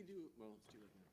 do, well, let's do it now.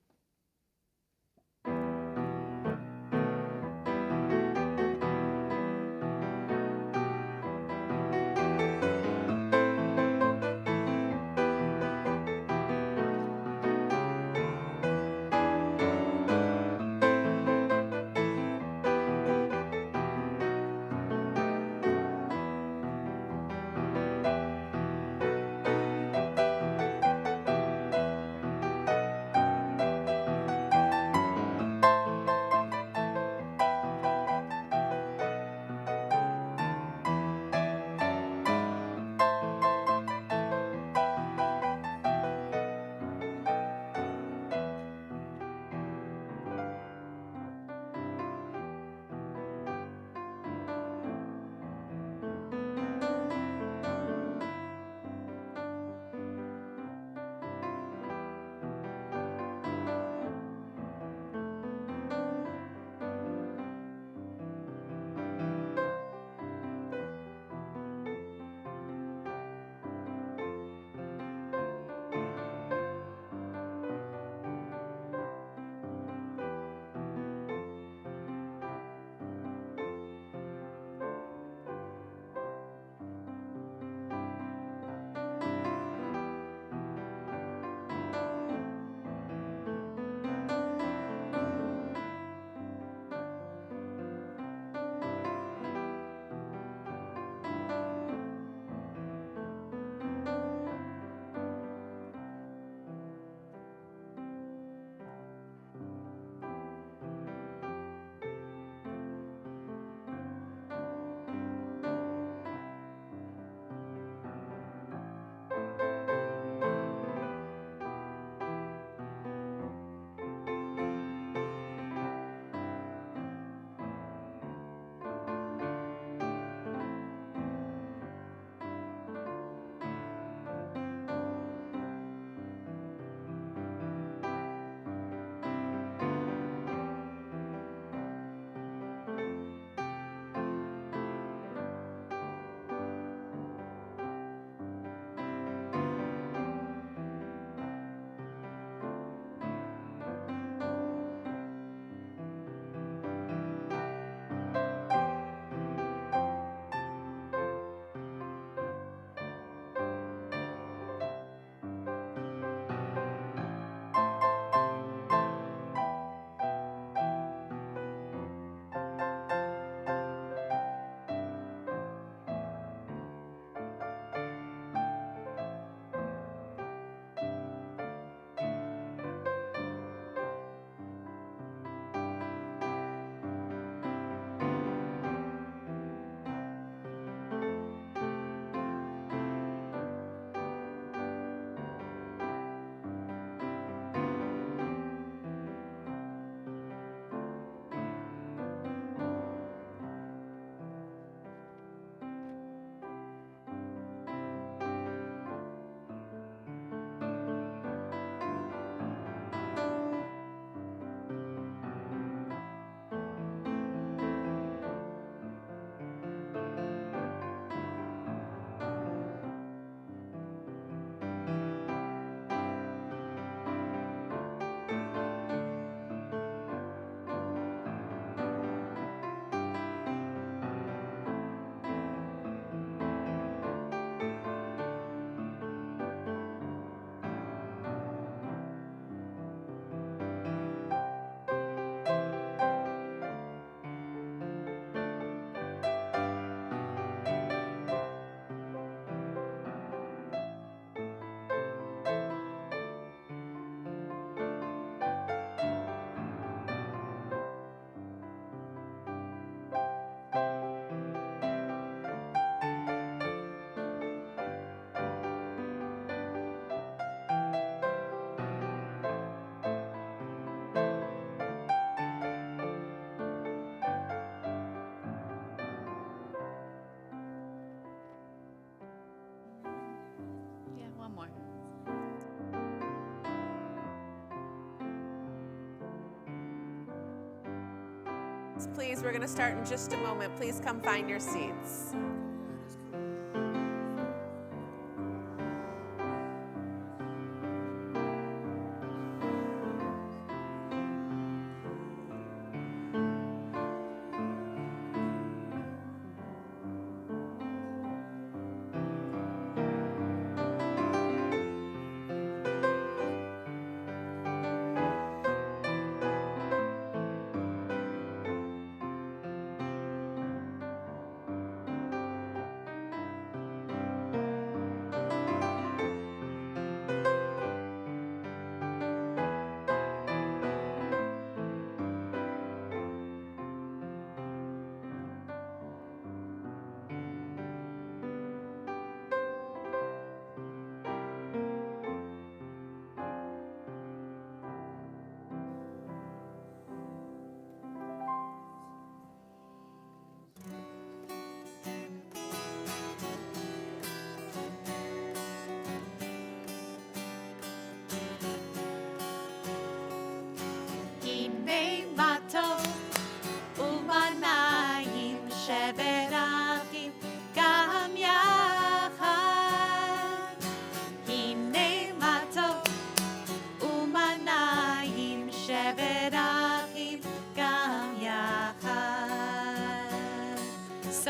Please, we're going to start in just a moment. Please come find your seats.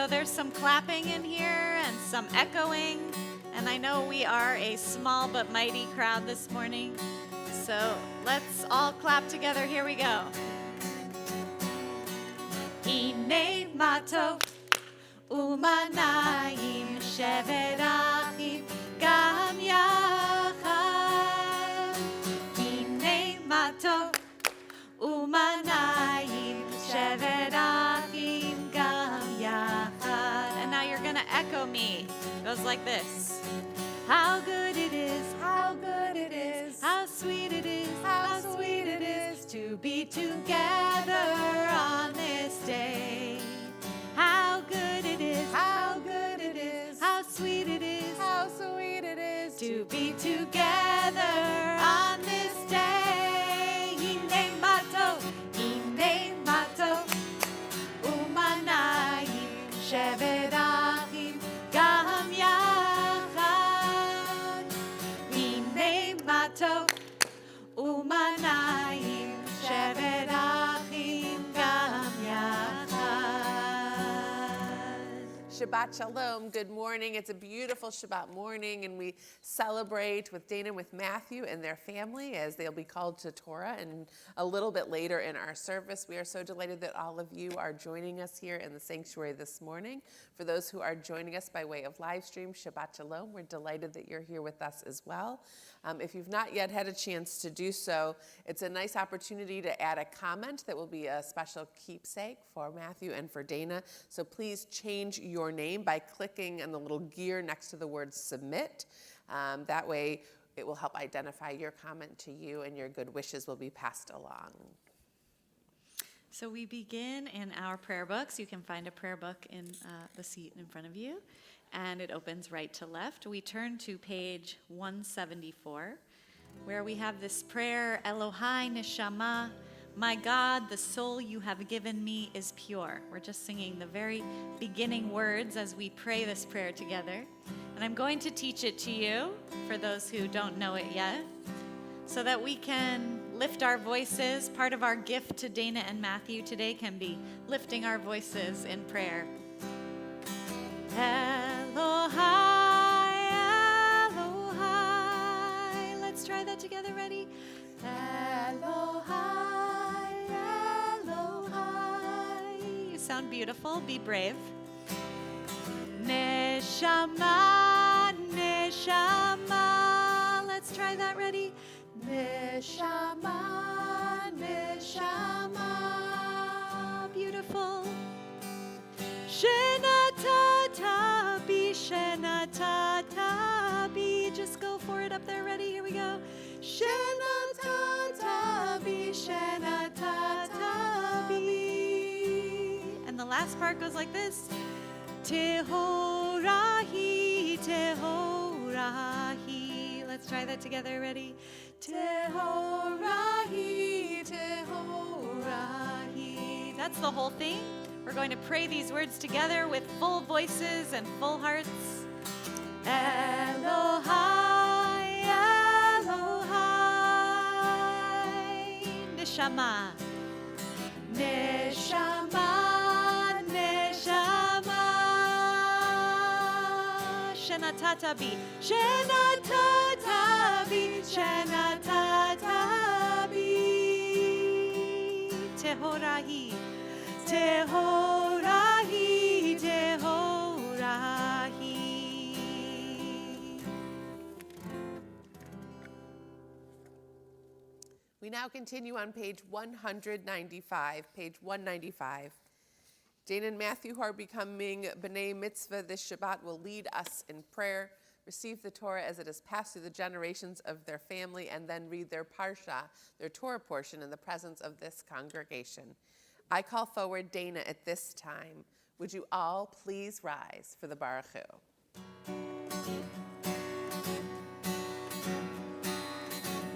So there's some clapping in here and some echoing. And I know we are a small but mighty crowd this morning. So let's all clap together. Here we go. Hine mato umanayim shevet achim gam yachad. Hine mato umanayim shevet achim gam yachad. And now you're gonna echo me. It goes like this. How good it is, how good it is, how sweet it is, how sweet it is to be together on this day. How good it is, how good it is, how sweet it is, how sweet it is to be together on this day. Hine mato, umanayim shevet achim gam yachad. Hine mato, umanayim shevet achim gam yachad. Shabbat Shalom. Good morning. It's a beautiful Shabbat morning, and we celebrate with Dana and with Matthew and their family as they'll be called to Torah. And a little bit later in our service, we are so delighted that all of you are joining us here in the sanctuary this morning. For those who are joining us by way of live stream, Shabbat Shalom. We're delighted that you're here with us as well. If you've not yet had a chance to do so, it's a nice opportunity to add a comment that will be a special keepsake for Matthew and for Dana. So please change your name by clicking on the little gear next to the word submit. That way it will help identify your comment to you, and your good wishes will be passed along. So we begin in our prayer books. You can find a prayer book in the seat in front of you, and it opens right to left. We turn to page 174, where we have this prayer, Elohai Neshama, my God, the soul you have given me is pure. We're just singing the very beginning words as we pray this prayer together. And I'm going to teach it to you, for those who don't know it yet, so that we can lift our voices. Part of our gift to Dana and Matthew today can be lifting our voices in prayer. Elohai, Elohai. Let's try that together. Ready? Elohai, Elohai. You sound beautiful. Be brave. Neshama, Neshama. Let's try that. Ready? Neshama, Neshama. Beautiful. Shenatata bi, Shenatata bi. Just go for it up there. Ready? Here we go. Shenatata bi, Shenatata bi. And the last part goes like this. Tehorahi, Tehorahi. Let's try that together. Ready? Tehorahi, Tehorahi. That's the whole thing. We're going to pray these words together with full voices and full hearts. Elohai, Elohai. Neshama. Neshama, Neshama. Shenatata bi, Shenatata bi, Shenatata bi. Tehorahi, Tehorahi, Tehorahi. We now continue on page 195, page 195. Dana and Matthew, who are becoming B'nai Mitzvah this Shabbat, will lead us in prayer, receive the Torah as it is passed through the generations of their family, and then read their parsha, their Torah portion, in the presence of this congregation. I call forward Dana at this time. Would you all please rise for the Baruch Hu?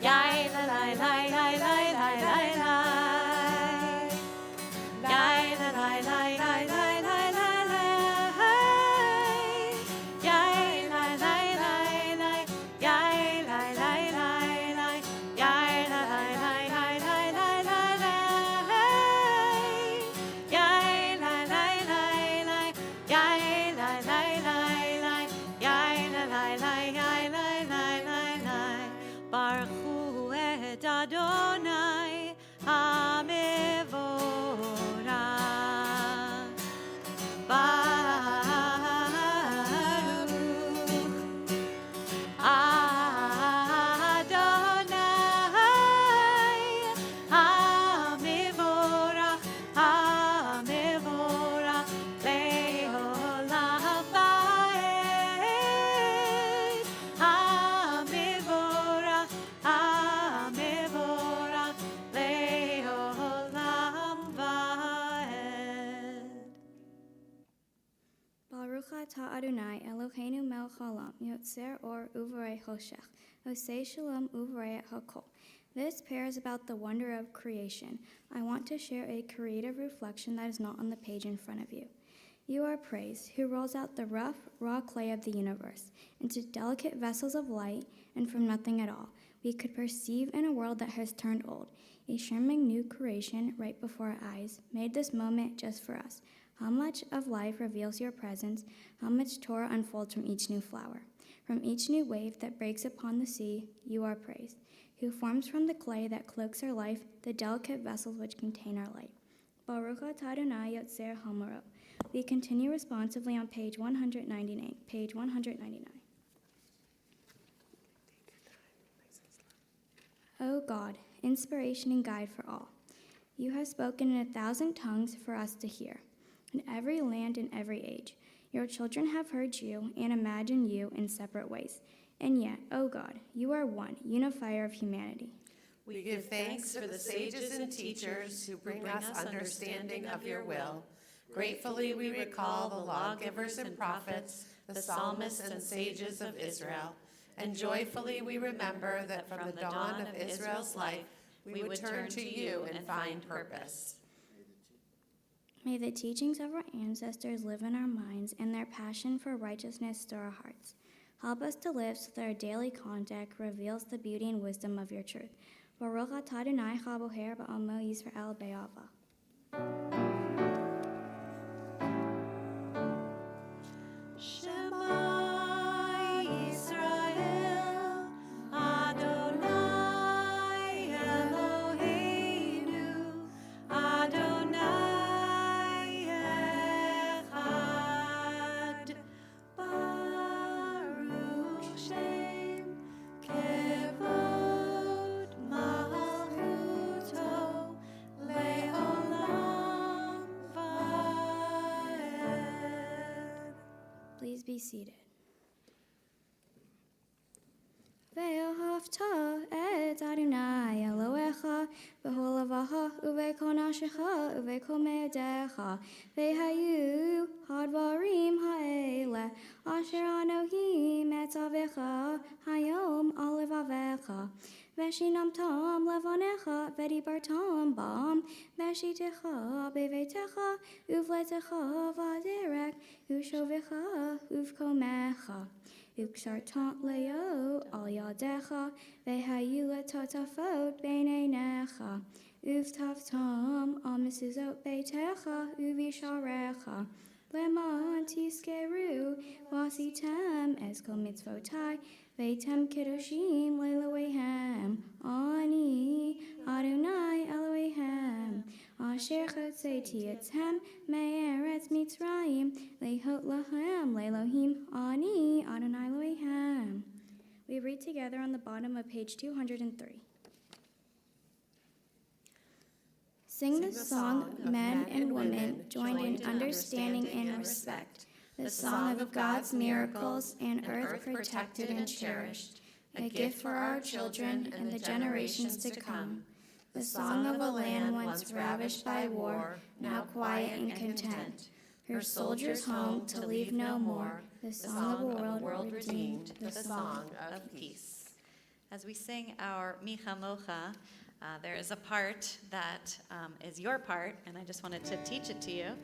Yai la la la la la la la la. Yai la la la la la la la la. Yai la la la la. Yai la la la la. Yai la la la la la la la la. Yai la la la la. Yai Adonai HaMevorach. Baruch Adonai HaMevorach, HaMevorach le'olam va'ed. HaMevorach, HaMevorach le'olam va'ed. Baruch atah Adonai Eloheinu melech haolam, yotzer or uvarei choshech, osei shalom uvarei hakol. This prayer is about the wonder of creation. I want to share a creative reflection that is not on the page in front of you. You are praised, who rolls out the rough, raw clay of the universe into delicate vessels of light, and from nothing at all, we could perceive in a world that has turned old, a shimmering new creation right before our eyes, made this moment just for us. How much of life reveals your presence, how much Torah unfolds from each new flower. From each new wave that breaks upon the sea, you are praised, who forms from the clay that cloaks our life the delicate vessels which contain our light. Baruch atah Adonai yotzer hamarot. We continue responsively on page 199. Page 199. O God, inspiration and guide for all. You have spoken in 1,000 tongues for us to hear. In every land and every age, your children have heard you and imagined you in separate ways. And yet, O God, you are one, unifier of humanity. We give thanks for the sages and teachers who bring us understanding of your will. Gratefully we recall the lawgivers and prophets, the psalmists and sages of Israel. And joyfully we remember that from the dawn of Israel's life, we would turn to you and find purpose. May the teachings of our ancestors live in our minds and their passion for righteousness stir our hearts. Help us to live so that our daily contact reveals the beauty and wisdom of your truth. Baruch atah Adonai chaboher ba'amo Yisrael be'ava. Shema Yisrael, Adonai Eloheinu, Adonai Echad. Baruch Shem Kevod Malchuto Le'olam Va'ed. Please be seated. Ve'ahavta et Adonai Elohecha b'chol levacha uve'kol nafshecha uve'kol me'odecha ve'hayu hadvarim ha'ele asher anohim etzavecha hayom al levavecha ve'shinamtam levanecha ve'dibartam bam ve'shitecha bevetecha uvletecha v'aderek ushovecha uvkomecha Uksartant leo al yadecha, vehayu letotafot beineinecha, uvtavtam al mesuzot beitecha, uvisharecha, leman tiskeru, vasitem esko mitzvotai, veitem kedoshim leloehem, ani Adonai Elohehem, asher chotzeti etchem me'eretz Mitzrayim, lehot lahem lelohim, ani Adonai Elohehem. We read together on the bottom of page 203. Sing the song, men and women, joined in understanding and respect, the song of God's miracles and earth protected and cherished, a gift for our children and the generations to come. The song of a land once ravished by war, now quiet and content. Her soldiers home to leave no more. The song of a world redeemed, the song of peace. As we sing our Micha Mocha, there is a part that is your part, and I just wanted to teach it to you.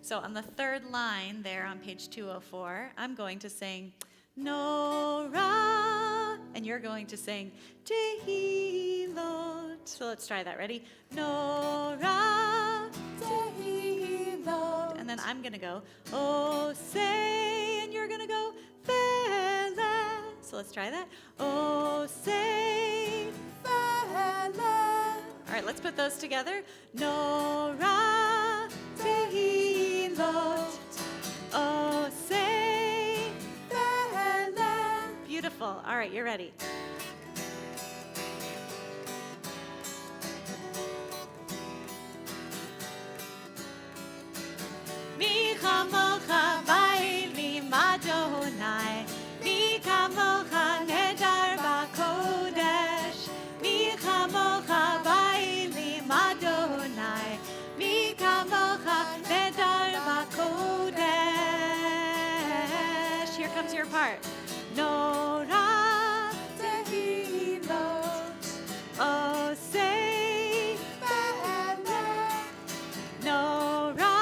So on the third line there on page 204, I'm going to sing Nora, and you're going to sing Tehilot. So let's try that. Ready? Nora, Tehilot. And then I'm going to go Oh say, and you're going to go Vele. So let's try that. Oh say, Vele. those together. Nora tehilot osei belem. Beautiful. All right, you're ready. Mi chamocha ba'elim Adonai, mi kamocha nedar b'kodesh, mi chamocha ba'elim Adonai, mi kamocha nedar b'kodesh. Here comes your part. Nora tehilot osei belem. Nora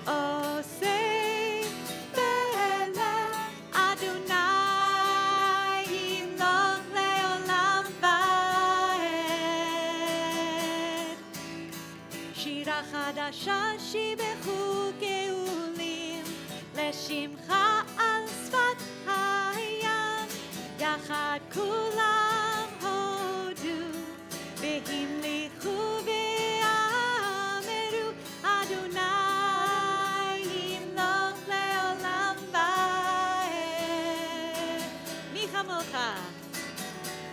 osei belem. Adonai yimloch leolam va'ed. Shira chadasha shibechu geulim leshimcha al sfat hayam. Yachad kulam hodu v'himlichu v'ameru Adonai yimloch leolam va'ed.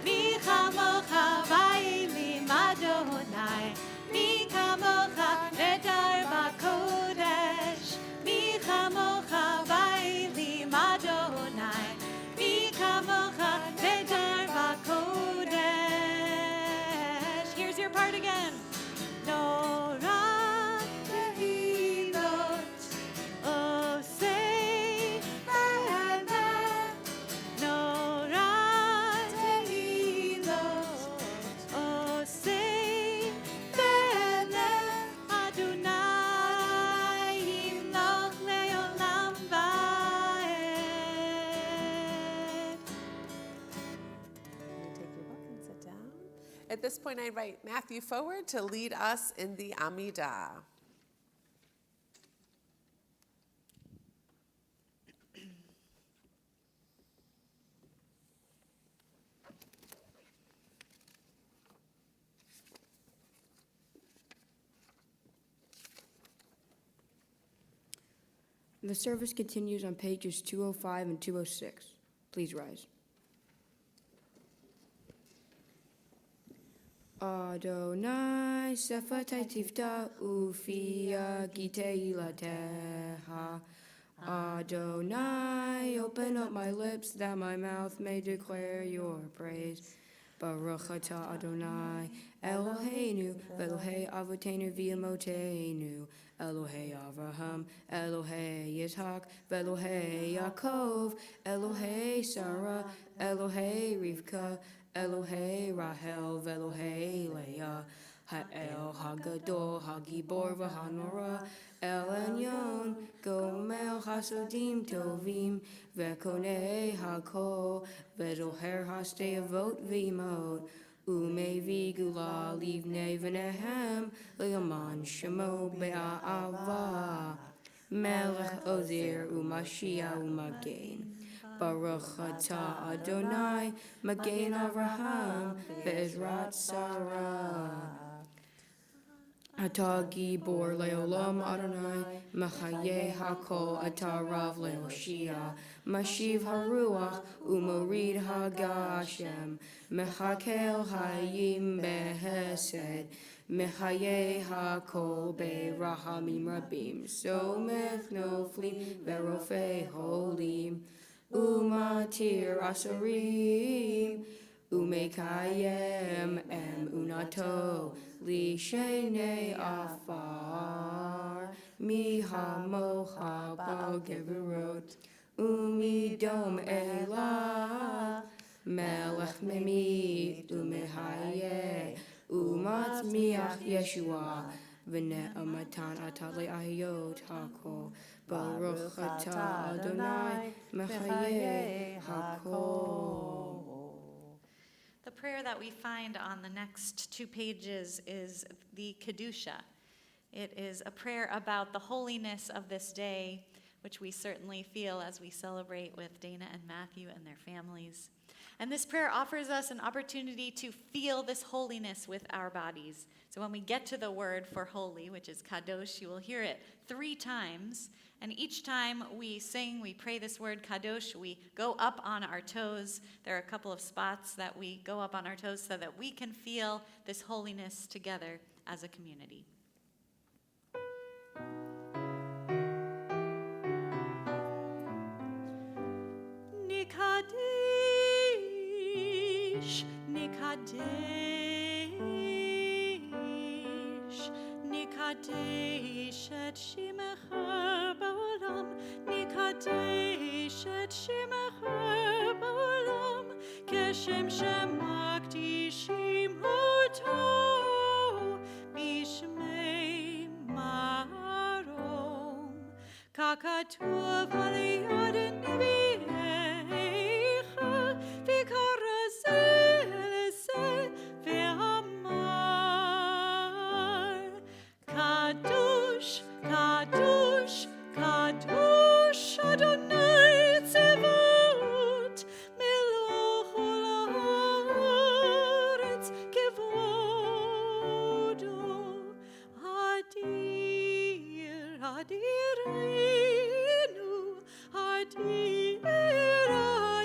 Mi chamocha ba'elim Adonai, mi kamocha nedar b'kodesh, mi chamocha ba'elim Adonai, mi kamocha nedar b'kodesh. Here's your part again. Nora tehilot osei belem. Nora tehilot osei belem. Adonai yimloch leolam va'ed. Take your book and sit down. At this point, I invite Matthew forward to lead us in the Amidah. The service continues on pages 205 and 206. Please rise. Adonai sefatai tifta ufia giteilateha. Adonai, open up my lips that my mouth may declare your praise. Baruch atah Adonai, Eloheinu, Elohei Avotenu v'Emotenu, Elohei Avraham, Elohei Yitzhak, Elohei Yaakov, Elohei Sarah, Elohei Rivka, Elohei Rahel, Elohei Leah, Ha'el Hagadol, Hagibor v'Hanora, El Elyon, Gomel Hasodim Tovim, Vekonei Hakol, Vezoher Haste Avot V'Imot, Umevi Gula Livnei V'Nehem, Le'aman Shemo Be'a'ava, Melech Ozir U'Mashiach U'Magen. Baruch atah Adonai, Magen Avraham, Ve'ezrat Sarah. Atah Gibor Leolam Adonai, Machaye Hakol Atah Rav Leoshia, Mashiv Haruach Umorid Hagashem, Mechakel Hayim Behesed, Mechaye Hakol Be'rahamim Rabim, Somech Noflim Verofei Holim, Umatir Asarim, Umekayem Em Unato, Li Shene Afar, Mi Hamocha B'Geverot, Umidom Elah, Melech Memit, Umehaye, Umatzmiach Yeshua, V'ne'amatan Atale Ayot Hakol, Baruch atah Adonai, Mechaye Hakol. The prayer that we find on the next 2 pages is the Kedusha. It is a prayer about the holiness of this day, which we certainly feel as we celebrate with Dana and Matthew and their families. And this prayer offers us an opportunity to feel this holiness with our bodies. So when we get to the word for holy, which is kadosh, you will hear it 3 times. And each time we sing, we pray this word kadosh, we go up on our toes. There are a couple of spots that we go up on our toes so that we can feel this holiness together as a community. Nikadesh, Nikadesh, Nikadesh et Shemecha ba'olam, Nikadesh et Shemecha ba'olam, Keshem shemakdishim oto, Bishmei marom, Kakatuv aliyad nevi'echa, V'karazel ezel ve'amar, Kadosh, Kadosh, Kadosh, Adonai Tzevot, Meloch ha'aretz kevodo, Adir, Adirenu, Adir,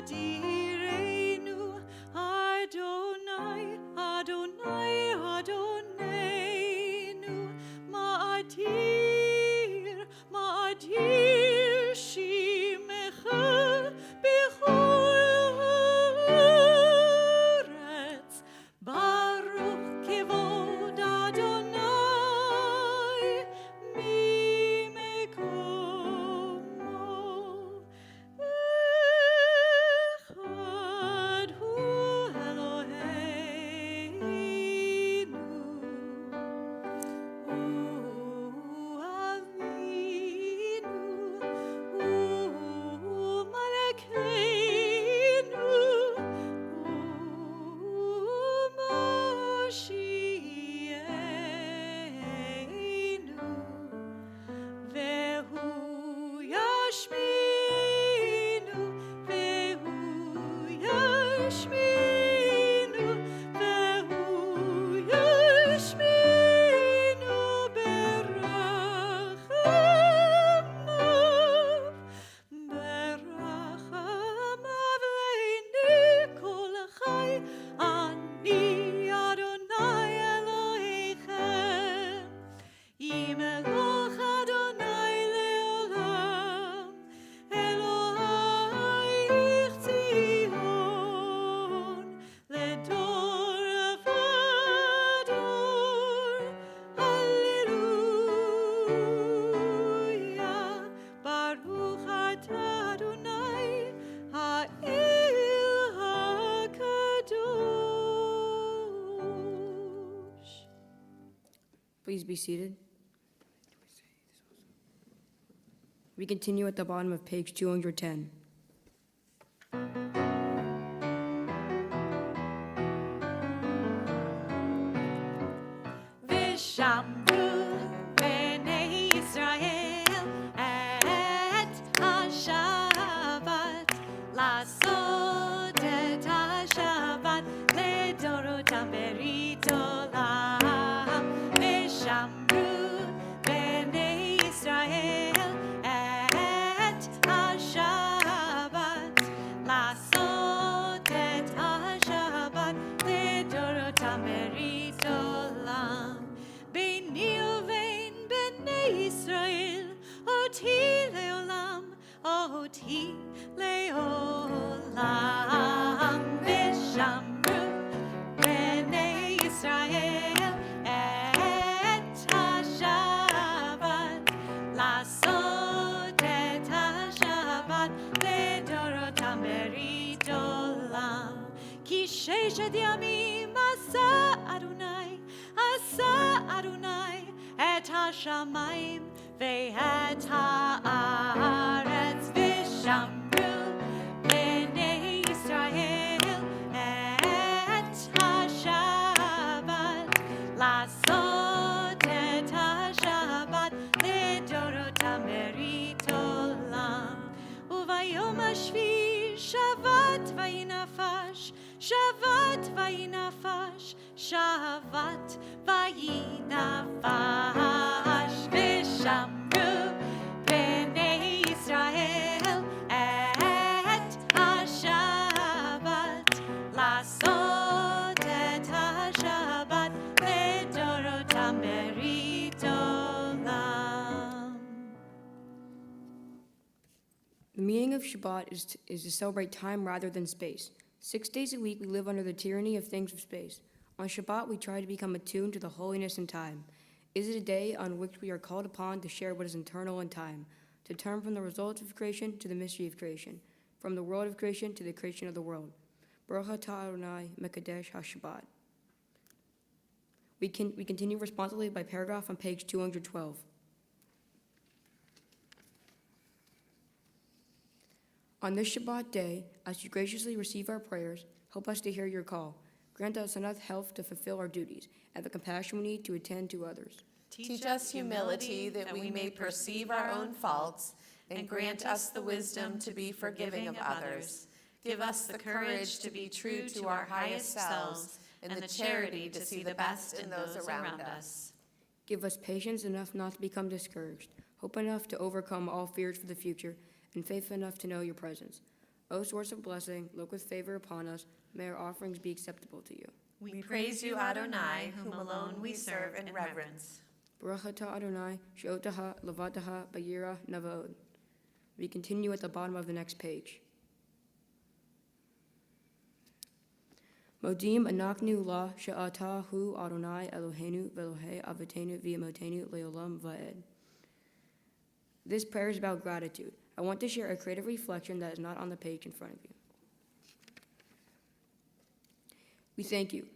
Adirenu, Adonai, Adonai, Adonenu, Ma'adir, Ma'adir Shimecha b'chol haaretz, Baruch kevod Adonai mimekomo. Echad hu Eloheinu, hu Avinu, hu Malkeinu, hu Moshiachenu, vehu yashminu, vehu yashminu, vehu yashminu berachamav, berachamav leini kol chai, ani Adonai Elohechem. Yimelech Adonai leolam, Elohai Tzion, ledor vador. Hallelujah, Baruch atah Adonai, ha'el hakadosh. Please be seated. We continue at the bottom of page 210. V'shamru bnei Yisrael et hashavat, לעשות את השבת לדורותם ברית עולם. ושמרו בני ישראל את השבת, לעשות את השבת לדורותם ברית עולם. ביני ובין בני ישראל אותי לעולם, אותי לעולם. ושמרו בני ישראל את השבת, לעשות את השבת לדורותם ברית עולם. כי 6 ימים עשה אדוני את השמיים ואת הארץ. ושמרו בני ישראל את השבת, לעשות את השבת לדורותם ברית עולם. וביום השביעי שבת ויהי נפש Shabbat vayinafash, Shabbat vayinafash, Vishamru bnei Israel et HaShabbat, Lasot et HaShabbat ledorotam berit olam. The meaning of Shabbat is to celebrate time rather than space. 6 days a week, we live under the tyranny of things of space. On Shabbat, we try to become attuned to the holiness in time. Is it a day on which we are called upon to share what is internal in time, to turn from the results of creation to the mystery of creation, from the world of creation to the creation of the world? Baruch atah Adonai Mekadesh HaShabbat. We continue responsibly by paragraph on page 212. On this Shabbat day, as you graciously receive our prayers, help us to hear your call. Grant us enough health to fulfill our duties and the compassion we need to attend to others. Teach us humility that we may perceive our own faults, and grant us the wisdom to be forgiving of others. Give us the courage to be true to our highest selves and the charity to see the best in those around us. Give us patience enough not to become discouraged, hope enough to overcome all fears for the future, and faith enough to know your presence. O source of blessing, look with favor upon us. May our offerings be acceptable to you. We praise you, Adonai, whom alone we serve in reverence. Baruch atah Adonai, she'otaha, levataha, bayira, navaod. We continue at the bottom of the next page. Modim anaknu la she'atah hu Adonai Eloheinu ve'Elohei avotenu v'yemotenu le'olam va'ed. This prayer is about gratitude. I want to share a creative reflection that is not on the page in front of you. We thank you,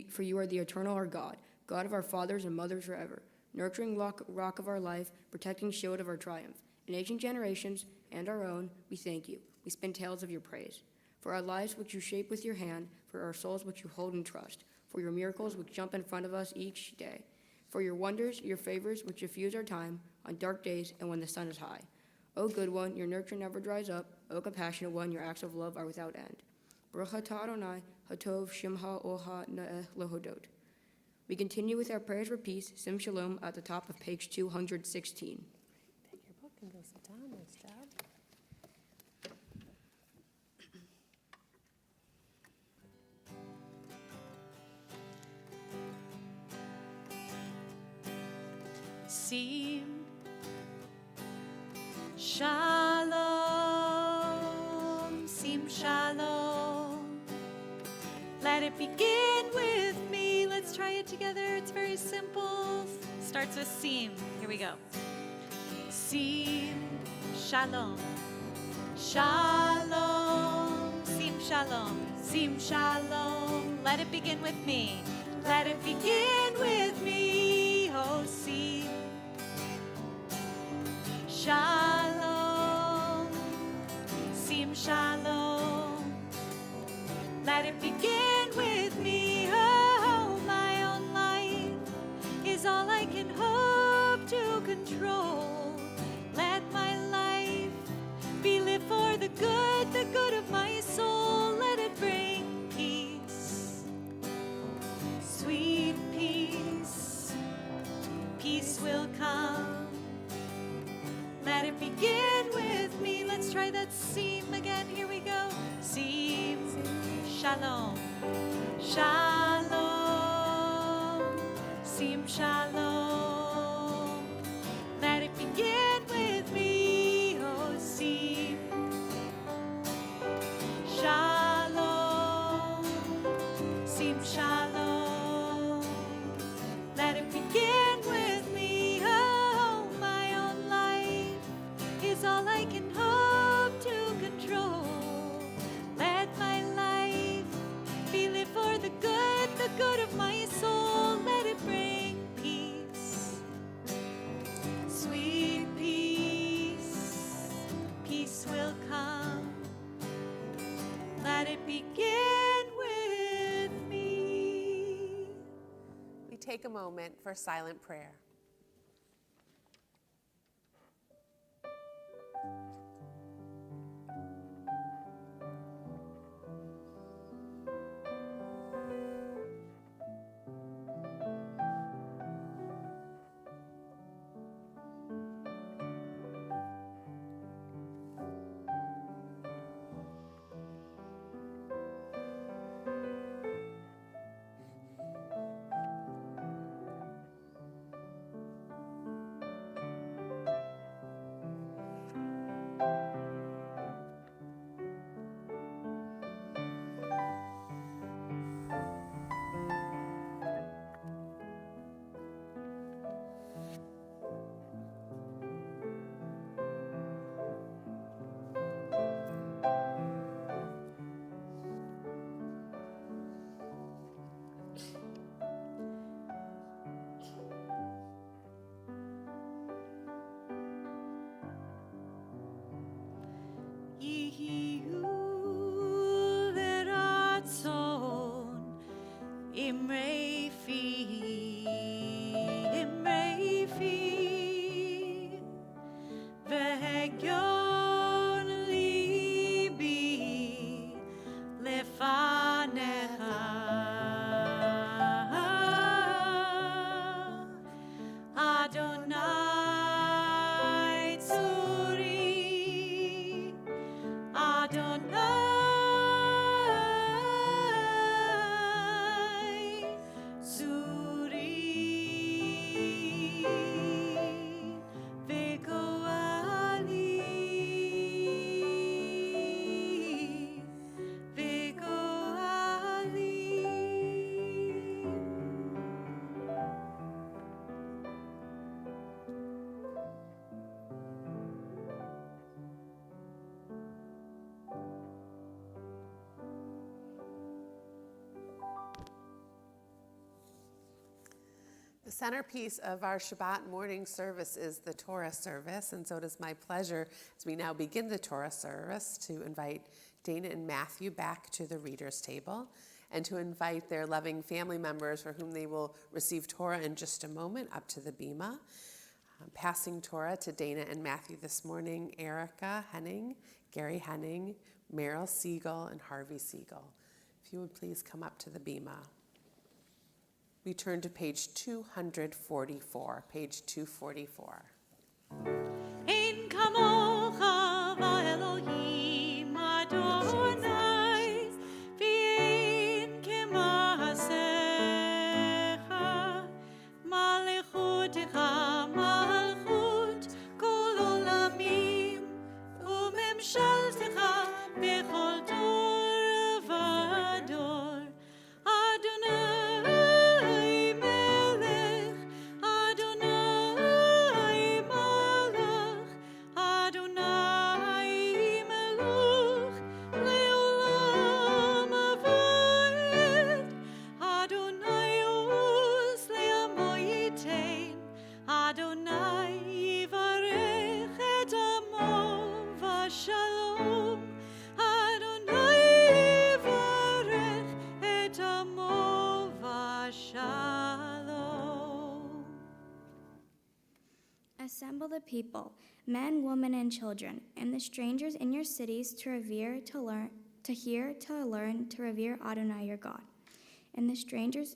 for you are the eternal our God, God of our fathers and mothers forever, nurturing rock of our life, protecting shield of our triumph. In ancient generations and our own, we thank you. We spin tales of your praise. For our lives which you shape with your hand, for our souls which you hold in trust, for your miracles which jump in front of us each day, for your wonders, your favors which diffuse our time on dark days and when the sun is high. O good one, your nurture never dries up. O compassionate one, your acts of love are without end. Baruch atah Adonai, hatov shimha oha na'eh lohodot. We continue with our prayers for peace, sim shalom, at the top of page 216. Take your book and go sit down. Nice job. Sim Shalom, Sim Shalom. Let it begin with me. Let's try it together. It's very simple. Starts with Sim. Here we go. Sim Shalom, Shalom, Sim Shalom, Sim Shalom. Let it begin with me. Let it begin with me. Oh, Sim Shalom, Sim Shalom. Let it begin with me. Oh, my own life is all I can hope to control. Let my life be lived for the good of my soul. Let it bring peace, sweet peace. Peace will come. Let it begin with me. Let's try that seam again. Here we go. Seam, shalom, shalom, seam, shalom. Let it begin with me. Oh, seam, shalom, seam, shalom. Let it begin with me. Oh, my own life is all I can hope to control. Let my life be lived for the good of my soul. Let it bring peace, sweet peace. Peace will come. Let it begin with me. We take a moment for silent prayer. The centerpiece of our Shabbat morning service is the Torah service, and so it is my pleasure as we now begin the Torah service to invite Dana and Matthew back to the reader's table and to invite their loving family members for whom they will receive Torah in just a moment up to the bima. Passing Torah to Dana and Matthew this morning, Erica Henning, Gary Henning, Meryl Siegel, and Harvey Siegel. If you would please come up to the bima. We turn to page 244, page 244. Ein kamocha va'Elohim Adonai, v'ein kema'asecha, malechutecha malchut kol olamim, u'memshaltecha bechol dor v'dor. Adonai melech, Adonai malach, Adonai melech leolam aved, Adonai us le'amo yitain, Adonai yivarech et amo v'shalom, Adonai yivarech et amo v'shalom. Assemble the people, men, women, and children, and the strangers in your cities to revere, to learn, to hear, to learn, to revere Adonai your God. And the strangers,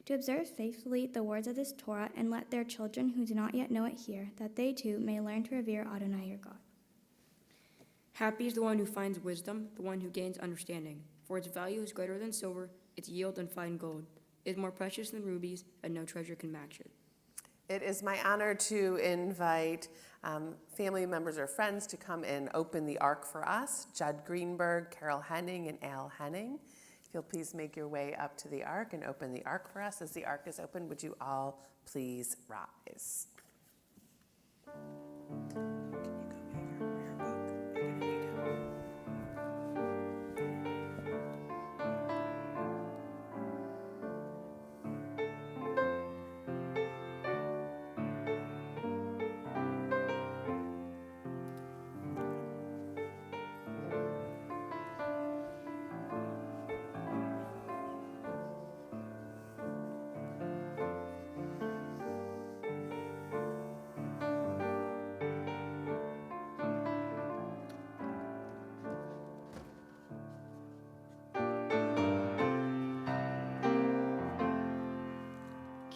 to observe faithfully the words of this Torah, and let their children who do not yet know it hear, that they too may learn to revere Adonai your God. Happy is the one who finds wisdom, the one who gains understanding. For its value is greater than silver, its yield than fine gold. It is more precious than rubies, and no treasure can match it. It is my honor to invite family members or friends to come and open the ark for us. Judd Greenberg, Carol Henning, and Al Henning. If you'll please make your way up to the ark and open the ark for us. As the ark is open, would you all please rise?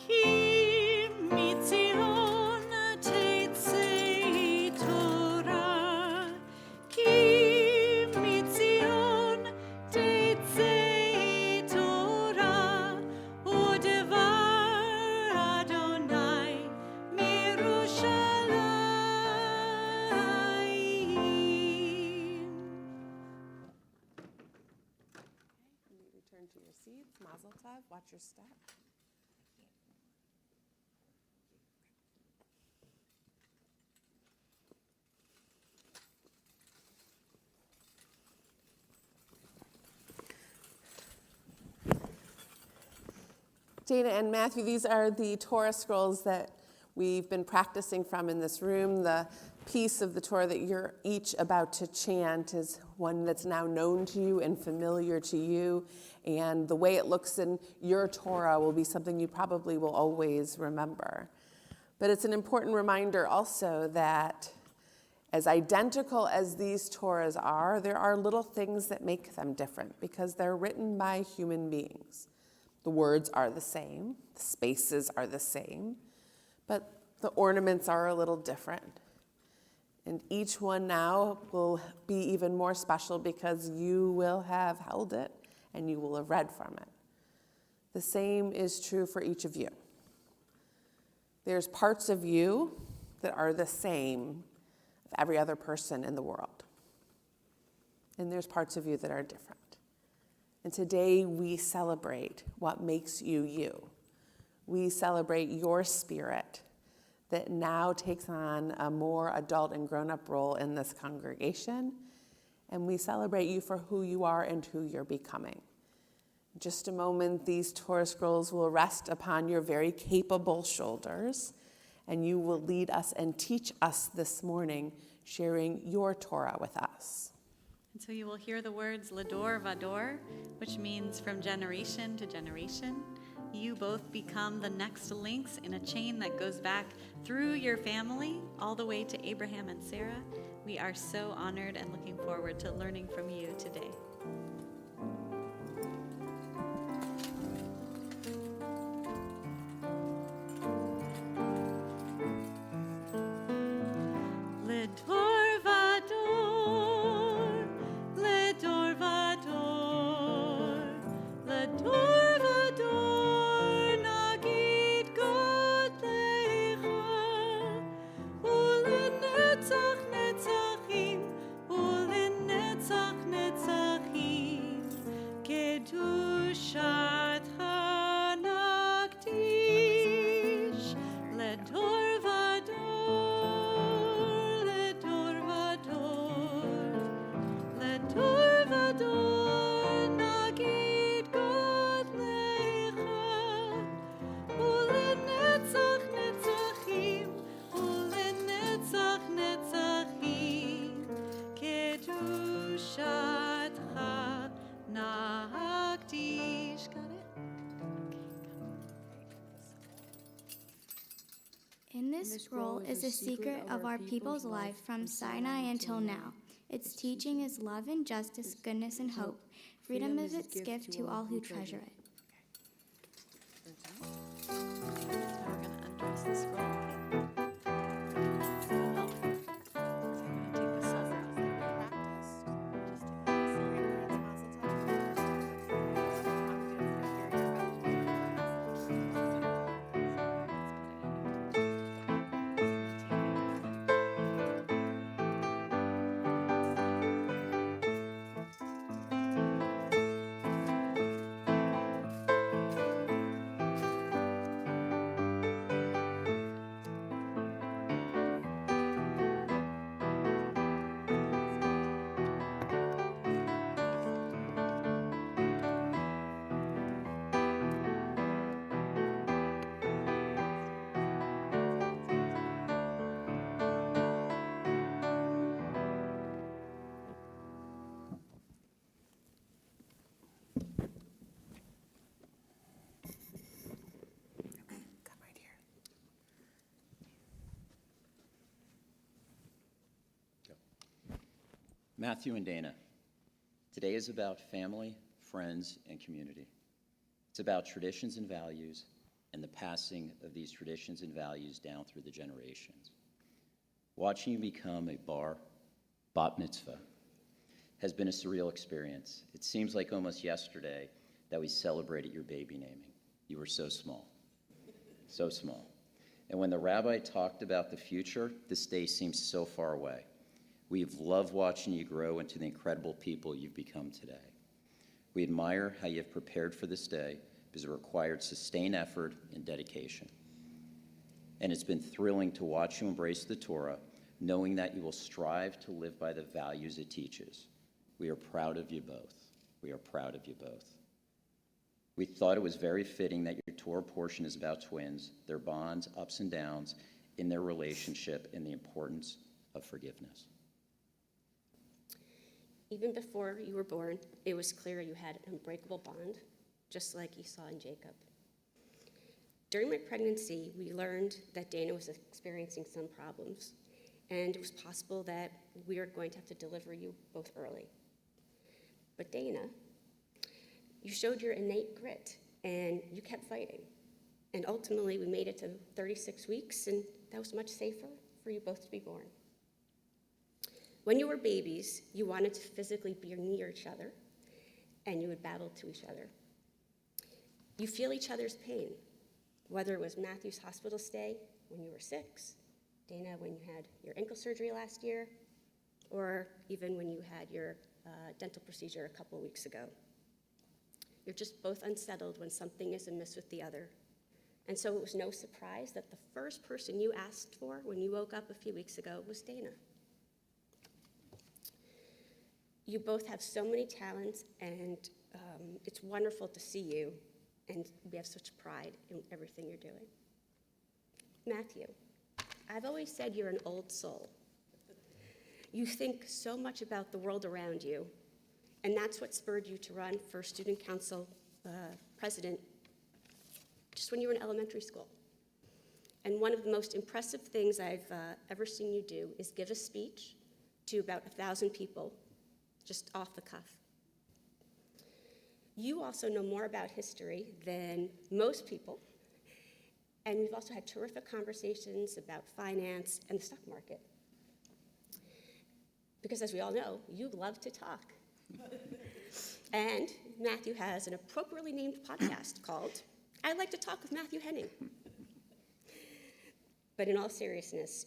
Ki mitzion teitzei Torah, ki mitzion teitzei Torah, u'devar Adonai mirushalayim. You may return to your seats. Mazel tov. Watch your step. Dana and Matthew, these are the Torah scrolls that we've been practicing from in this room. The piece of the Torah that you're each about to chant is one that's now known to you and familiar to you, and the way it looks in your Torah will be something you probably will always remember. But it's an important reminder also that as identical as these Torahs are, there are little things that make them different because they're written by human beings. The words are the same, the spaces are the same, but the ornaments are a little different. And each one now will be even more special because you will have held it and you will have read from it. The same is true for each of you. There's parts of you that are the same of every other person in the world. And there's parts of you that are different. And today we celebrate what makes you you. We celebrate your spirit that now takes on a more adult and grown-up role in this congregation. And we celebrate you for who you are and who you're becoming. In just a moment, these Torah scrolls will rest upon your very capable shoulders, and you will lead us and teach us this morning, sharing your Torah with us. And so you will hear the words Lador Vador, which means from generation to generation. You both become the next links in a chain that goes back through your family all the way to Abraham and Sarah. We are so honored and looking forward to learning from you today. Ledor vador, ledor vador, ledor vador, nagid godlecha, ulenetzach netzachim, ulenetzach netzachim, kedushat hanakdish, ledor vador, ledor vador, ledor vador, nagid godlecha, ulenetzach netzachim, ulenetzach netzachim, kedushatcha nahakdish. Got it? In this scroll is the secret of our people's life from Sinai until now. Its teaching is love and justice, goodness and hope. Freedom is its gift to all who treasure it. Now we're going to undress the scroll. Come right here. Matthew and Dana, today is about family, friends, and community. It's about traditions and values and the passing of these traditions and values down through the generations. Watching you become a bat mitzvah, has been a surreal experience. It seems like almost yesterday that we celebrated your baby naming. You were so small, so small. And when the rabbi talked about the future, this day seems so far away. We've loved watching you grow into the incredible people you've become today. We admire how you have prepared for this day because it required sustained effort and dedication. And it's been thrilling to watch you embrace the Torah, knowing that you will strive to live by the values it teaches. We are proud of you both. We are proud of you both. We thought it was very fitting that your Torah portion is about twins, their bonds, ups and downs in their relationship, and the importance of forgiveness. Even before you were born, it was clear you had an unbreakable bond, just like Esau and Jacob. During my pregnancy, we learned that Dana was experiencing some problems, and it was possible that we were going to have to deliver you both early. But Dana, you showed your innate grit, and you kept fighting. And ultimately, we made it to 36 weeks, and that was much safer for you both to be born. When you were babies, you wanted to physically be near each other, and you would battle to each other. You feel each other's pain, whether it was Matthew's hospital stay when you were 6, Dana when you had your ankle surgery last year, or even when you had your dental procedure a couple weeks ago. You're just both unsettled when something is amiss with the other. And so it was no surprise that the first person you asked for when you woke up a few weeks ago was Dana. You both have so many talents and It's wonderful to see you, and we have such pride in everything you're doing. Matthew, I've always said you're an old soul. You think so much about the world around you, and that's what spurred you to run for student council president just when you were in elementary school. And one of the most impressive things I've ever seen you do is give a speech to about 1,000 people, just off the cuff. You also know more about history than most people, and we've also had terrific conversations about finance and the stock market. Because as we all know, you love to talk. And Matthew has an appropriately named podcast called I Like to Talk with Matthew Henning. But in all seriousness,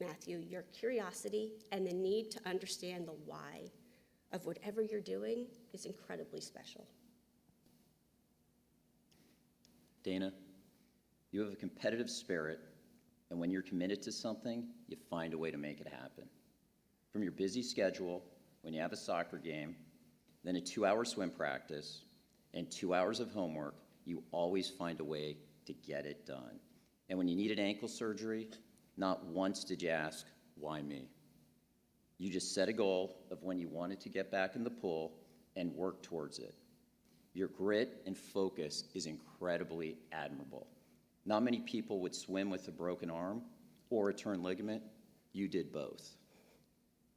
Matthew, your curiosity and the need to understand the why of whatever you're doing is incredibly special. Dana, you have a competitive spirit, and when you're committed to something, you find a way to make it happen. From your busy schedule, when you have a soccer game, then a 2-hour swim practice, and 2 hours of homework, you always find a way to get it done. And when you needed ankle surgery, not once did you ask, why me? You just set a goal of when you wanted to get back in the pool and work towards it. Your grit and focus is incredibly admirable. Not many people would swim with a broken arm or a torn ligament. You did both.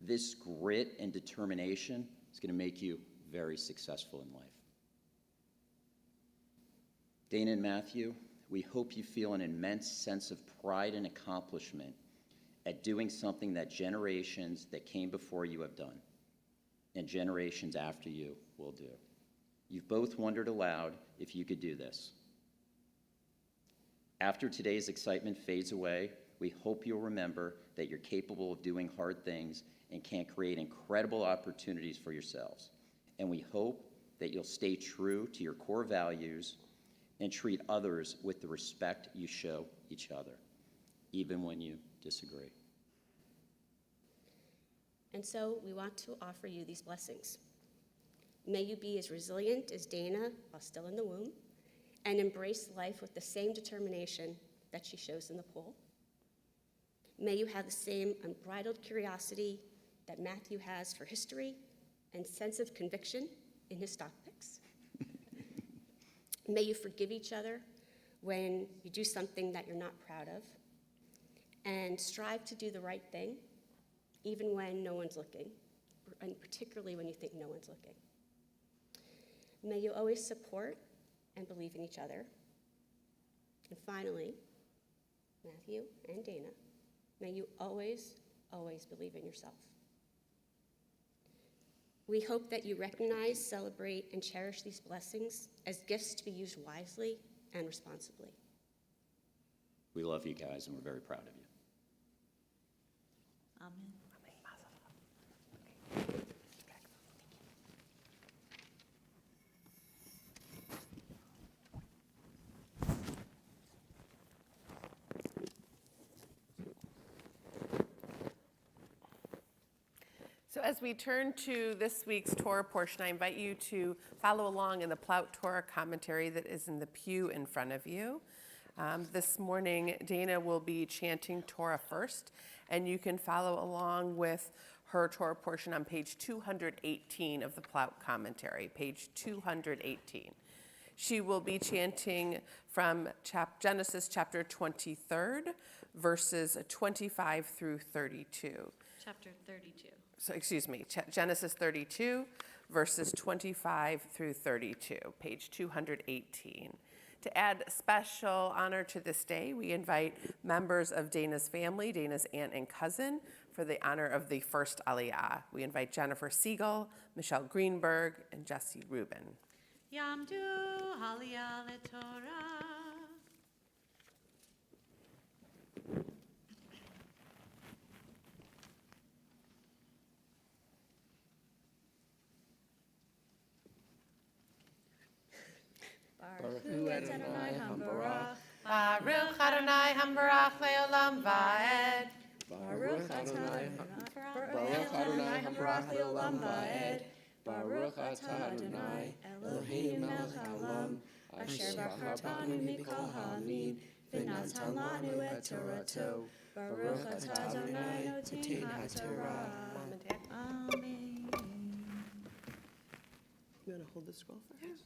This grit and determination is going to make you very successful in life. Dana and Matthew, we hope you feel an immense sense of pride and accomplishment at doing something that generations that came before you have done, and generations after you will do. You've both wondered aloud if you could do this. After today's excitement fades away, we hope you'll remember that you're capable of doing hard things and can create incredible opportunities for yourselves. And we hope that you'll stay true to your core values and treat others with the respect you show each other, even when you disagree. And so we want to offer you these blessings. May you be as resilient as Dana while still in the womb, and embrace life with the same determination that she shows in the pool. May you have the same unbridled curiosity that Matthew has for history and sense of conviction in his stock picks. May you forgive each other when you do something that you're not proud of, and strive to do the right thing, even when no one's looking, and particularly when you think no one's looking. May you always support and believe in each other. And finally, Matthew and Dana, may you always, always believe in yourself. We hope that you recognize, celebrate, and cherish these blessings as gifts to be used wisely and responsibly. We love you guys, and we're very proud of you. Amen. So as we turn to this week's Torah portion, I invite you to follow along in the Plout Torah commentary that is in the pew in front of you. This morning, Dana will be chanting Torah first, and you can follow along with her Torah portion on page 218 of the Plout commentary, page 218. She will be chanting from Genesis chapter 23, verses 25 through 32. Chapter 32. So, excuse me, Genesis 32, verses 25 through 32, page 218. To add special honor to this day, we invite members of Dana's family, Dana's aunt and cousin, for the honor of the first Aliyah. We invite Jennifer Siegel, Michelle Greenberg, and Jesse Rubin. Yamdu Aliyah LeTorah. Baruch Hu Adonai Hambarach. Baruch Adonai Hambarach Leolam Vaed. Baruch Adonai Hambarach Leolam Vaed. Baruch atah Adonai, Eloheinu melech haolam, asher bachartanu mikol ha'amin, v'natan lanu et Torato. Baruch atah Adonai noten ha'torah. Mom and Dad, Amen. you want to hold the scroll for us?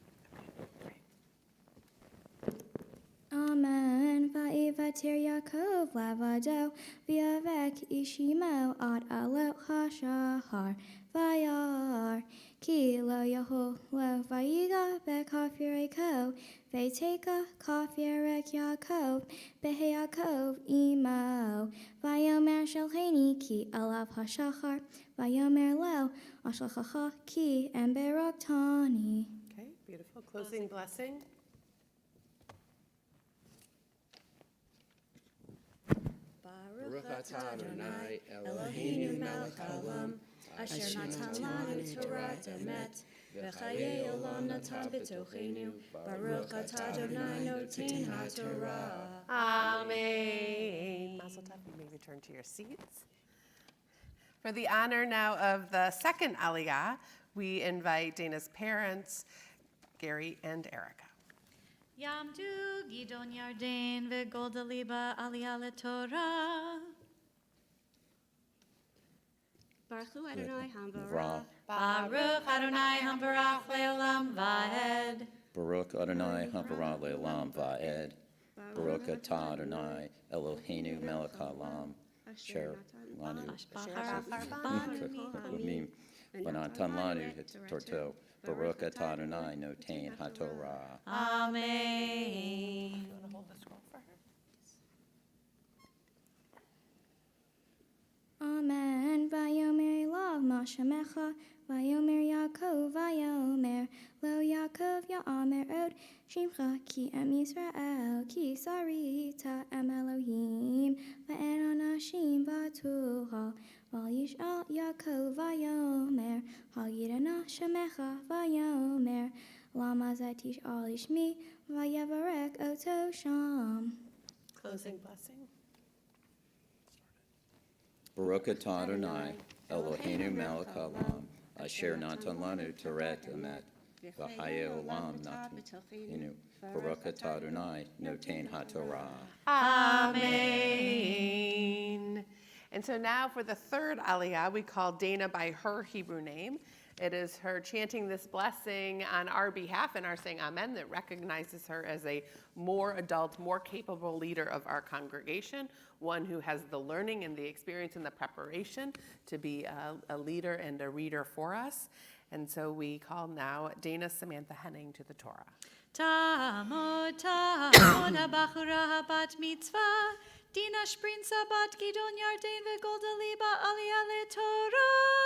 Amen. Va'ivatir Yaakov lavado, v'yavek ishimo ad alot hashahar, vayar. Ki lo yahol lo vayiga bekaf Yeriko, v'teka kaf Yerek Yaakov, behe Yaakov imo. Vayomer shalcheni ki alav hashachar, vayomer lo ashlachacha ki emberoktani. Okay, beautiful. Closing blessing. Baruch atah Adonai, Eloheinu melech haolam, asher natan lanu Torat emet, v'chayei olam natan b'tochenu. Baruch atah Adonai noten ha'torah. Amen. Mazel tov. You may return to your seats. For the honor now of the second Aliyah, we invite Dana's parents, Gary and Erica. Yamdu Gidon Yarden ve'Golda Liba Aliyah LeTorah. Baruch Hu Adonai Ra. Hambarach. Baruch Adonai Hambarach Le'olam Va'ed. Baruch Adonai Hamparah Le'olam Va'ed. Baruch atah Adonai Eloheinu melech haolam, asher lanu ha'amim, v'natan lanu et Torto. Baruch atah Adonai noten ha'torah. Amen. You want to hold the scroll for her? Amen. Vayomer Elav Mashamecha, Vayomer Yaakov, Vayomer Lo Yaakov Ya'amer Od Shimcha Ki Em Yisrael Ki Sarita Em Elohim Va'en Anashim Batuha Vayish'al Yaakov Vayomer Hayidana Shemecha Vayomer Lama Zatish Al Ishmi Vayavarek Oto Sham. Closing blessing. Baruch atah Adonai Eloheinu melech haolam, asher natan lanu Torat emet, v'chayei olam natenu. Baruch atah Adonai noten ha'torah. Amen. And so now for the third Aliyah, we call Dana by her Hebrew name. It is her chanting this blessing on our behalf and our saying amen that recognizes her as a more adult, more capable leader of our congregation, one who has the learning and the experience and the preparation to be a leader and a reader for us. And so we call now Dana Samantha Henning to the Torah. Tamod Tamod HaBachura HaBat Mitzvah Dina Sprinza Bat Gidon Yarden ve'Golda Liba Aliyah LeTorah.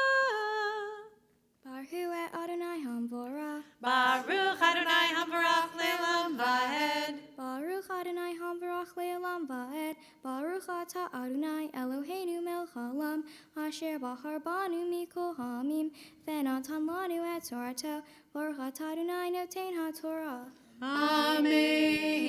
Baruch et Adonai Hamvorah. Baruch Adonai Hamvarach Le'olam Va'ed. Baruch Adonai Hamvarach Le'olam Va'ed. Baruch atah Adonai Eloheinu melech haolam, asher bahar banu mikol ha'amim, v'natan lanu et Torato. Baruch atah Adonai noten ha'torah. Amen.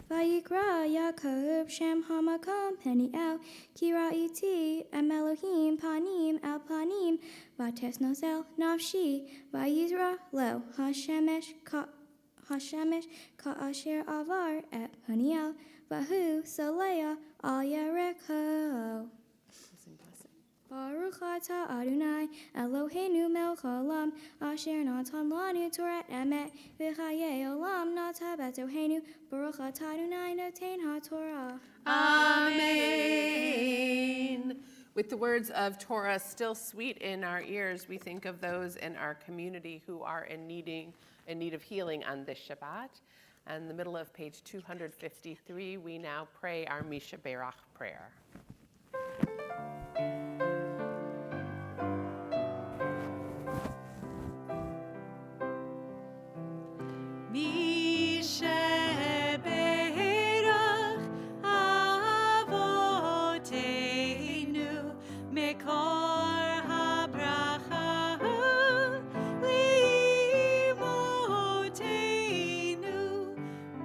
Vayikra Yaakov Shem Hamakom Peniel Ki Ra'iti Em Elohim Panim Al Panim Vates Nosel Nafshi Vayizra Lo Hashemesh Ka Asher Avar Et Peniel Vahu Saleya Al Yereko. Closing blessing. Baruch atah Adonai Eloheinu melech haolam, asher natan lanu Torat emet, v'chayei olam natan b'tochenu. Baruch atah Adonai noten ha'torah. Amen. With the words of Torah still sweet in our ears, we think of those in our community who are in need of healing on this Shabbat. And in the middle of page 253, we now pray our Misha Berach prayer.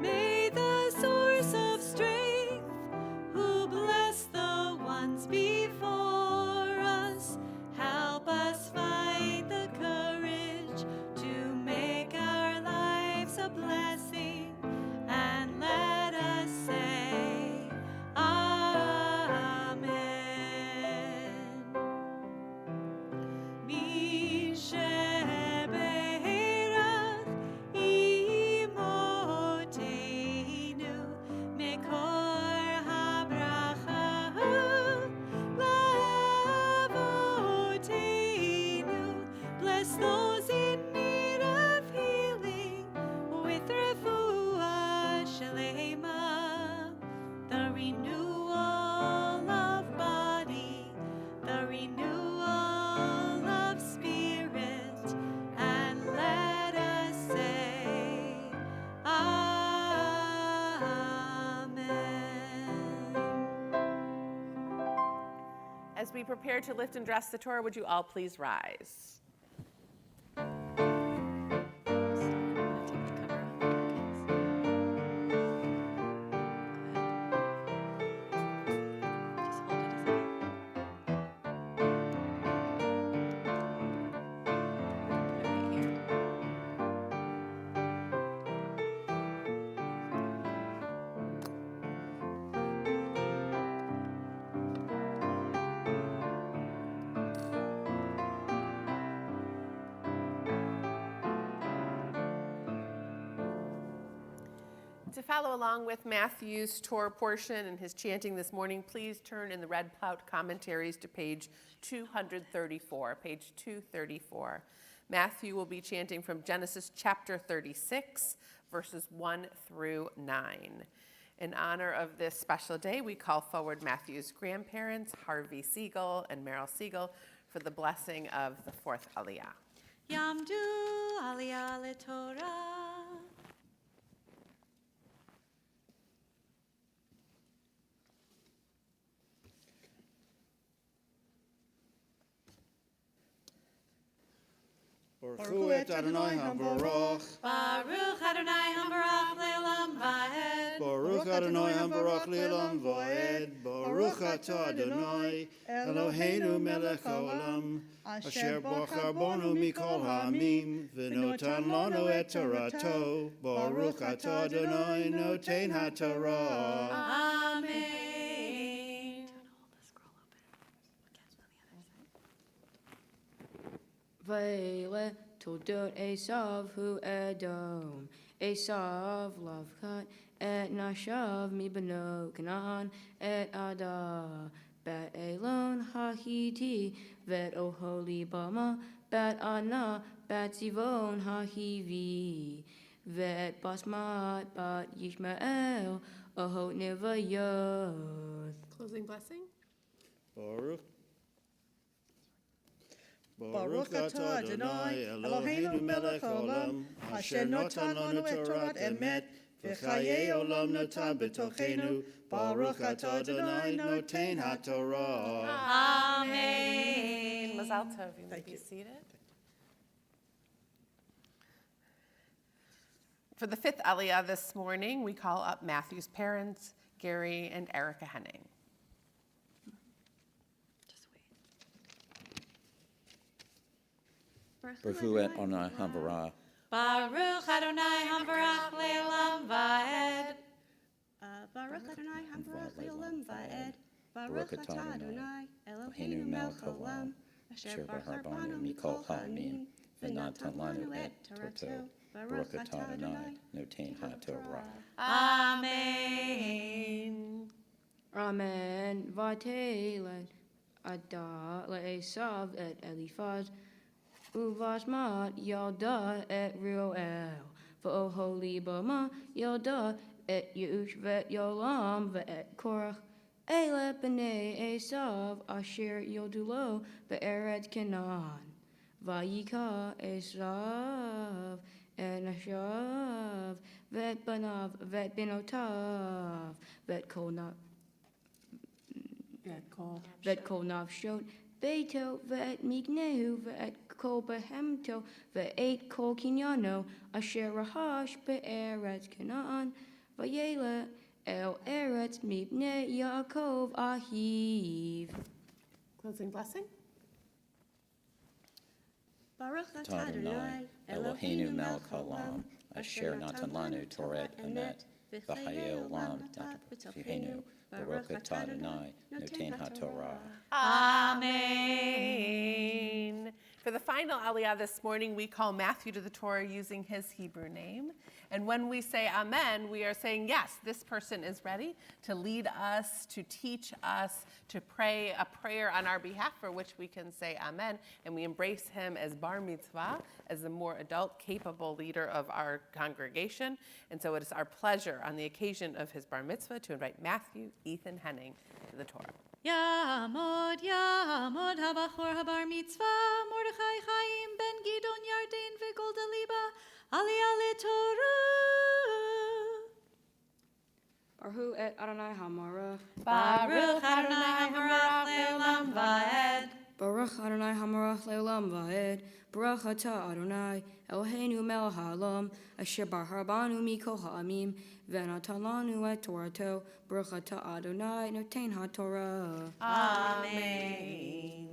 May the source of strength, who bless the as we prepare to lift and dress the Torah, would you all please rise? To follow along with Matthew's Torah portion and his chanting this morning, please turn in the red plout commentaries to page 234. Page 234. Matthew will be chanting from Genesis chapter 36, verses 1 through 9. In honor of this special day, we call forward Matthew's grandparents, Harvey Siegel and Merrill Siegel, for the blessing of the fourth Aliyah. Yamdu Aliyah LeTorah. Baruch et Adonai HaBarach. Baruch Adonai HaBarach Le'olam Va'ed. Baruch Adonai HaBarach Le'olam Va'ed. Baruch atah Adonai Eloheinu melech haolam asher bachar bonu mikol ha'amim v'notan lanu et Torato. Baruch atah Adonai noten haTorah. Amen. Vayele toldot Esav hu Edom. Esav lavkat et nashav mi beno Canaan et Ada. Bat Elon hahiti vet Oholibama. Bat Ana bat Zivon hahivi. Vet Basmat bat Yishmael ahot nevayoth. Closing blessing. Baruch atah Adonai Eloheinu melech haolam asher notan lanu et Torat emet v'chayei olam notan b'tochenu. Baruch atah Adonai noten haTorah. Amen. Mazal tov, you may be seated. For the fifth Aliyah this morning, we call up Matthew's parents, Gary and Erica Henning. Baruch et Adonai HaBarach. Baruch Adonai HaBarach Le'olam Va'ed. Baruch Adonai HaBarach Le'olam Va'ed. Baruch Baruch atah Adonai Eloheinu melech haolam asher bachar banu mikol ha'amim v'natan lanu et Torato. Baruch atah Adonai noten haTorah. Amen. Amen. Vatelet Ada le'esav et Eliphaz. Uvasmat yalda et Reuel. V'oholibama yalda et Yeush vet Yolam ve'et Korach. Ele b'nei Esav asher yoldulo be'eretz Canaan. Vayika Esav et Nashav vet banav vet benotav vet kolnav navshot beito vet mignehu vet kol behemto ve'et kol kinyano asher rahash be'eretz Canaan vayela el eretz mibnei Yaakov ahiv. Closing blessing. Baruch Atah Adonai Eloheinu melech haolam asher natan lanu Torat emet v'chayei olam b'tochenu. Baruch atah Adonai noten haTorah. Amen. For the final Aliyah this morning, we call Matthew to the Torah using his Hebrew name. And when we say Amen, we are saying, yes, this person is ready to lead us, to teach us, to pray a prayer on our behalf for which we can say Amen. And we embrace him as Bar Mitzvah, as the more adult, capable leader of our congregation. And so it is our pleasure on the occasion of his Bar Mitzvah to invite Matthew Ethan Henning to the Torah. Yamod habachor habar mitzvah Mordechai Chaim ben Gidon Yarden v'Golda Liba Aliyah LeTorah. Baruch et Adonai HaMarach. Baruch Adonai HaBarach Le'olam leolam vaed. Baruch Adonai Hamarach Leolam Vaed. Baruch Atah Adonai Eloheinu Melech Haolam Asher Bahar Banu Mikol Ha'amim V'natan Lanu Et Torato. Baruch Atah Adonai Noten HaTorah. Amen.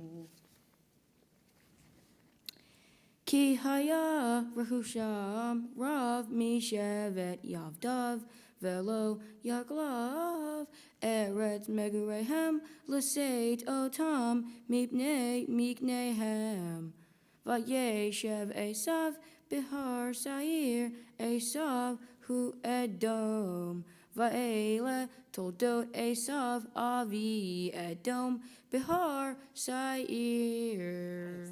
Ki haya rehusham rav mishevet yavdav velo yaglav eretz megurehem l'seit otam mipnei miknehem vayeshev Esav bihar sair Esav hu Edom va'ele toldot Esav avi Edom bihar sair.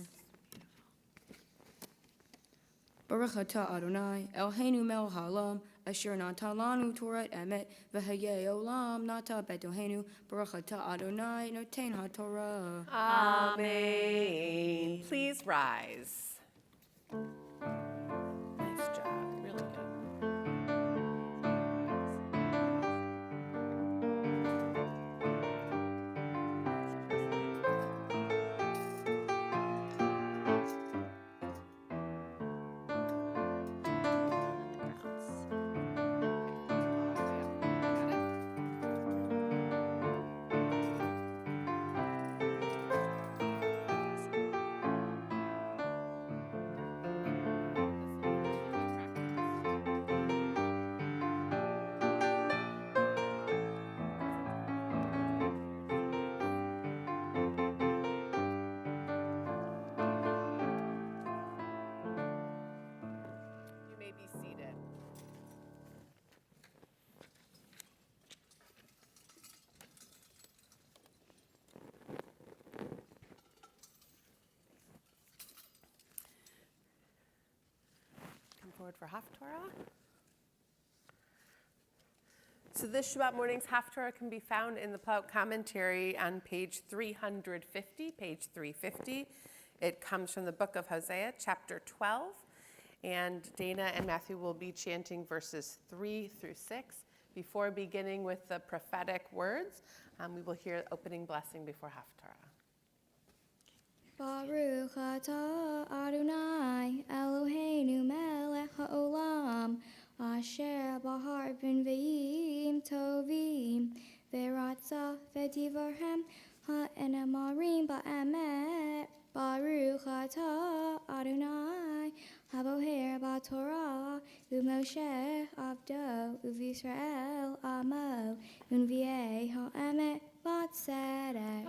Baruch atah Adonai, Eloheinu melech haolam, asher natan lanu Torah emet, v'hayei olam nata betohenu. Baruch atah Adonai, noten haTorah. Amen. Please rise. Nice job. Really good. You may be seated. Come forward for Haftorah. So this Shabbat morning's Haftorah can be found in the Plaut commentary on page 350, page 350. It comes from the book of Hosea, chapter 12. And Dana and Matthew will be chanting verses 3 through 6. Before beginning with the prophetic words, we will hear the opening blessing before Haftarah. Baruch atah Adonai Eloheinu melech haolam asher bahar b'nviim tovim v'ratza v'divarhem ha'enamarim ba'emet. Baruch atah Adonai haboher b'torah u'Moshe avdo u'Yisrael amo u'nviei ha'emet v'tzedek.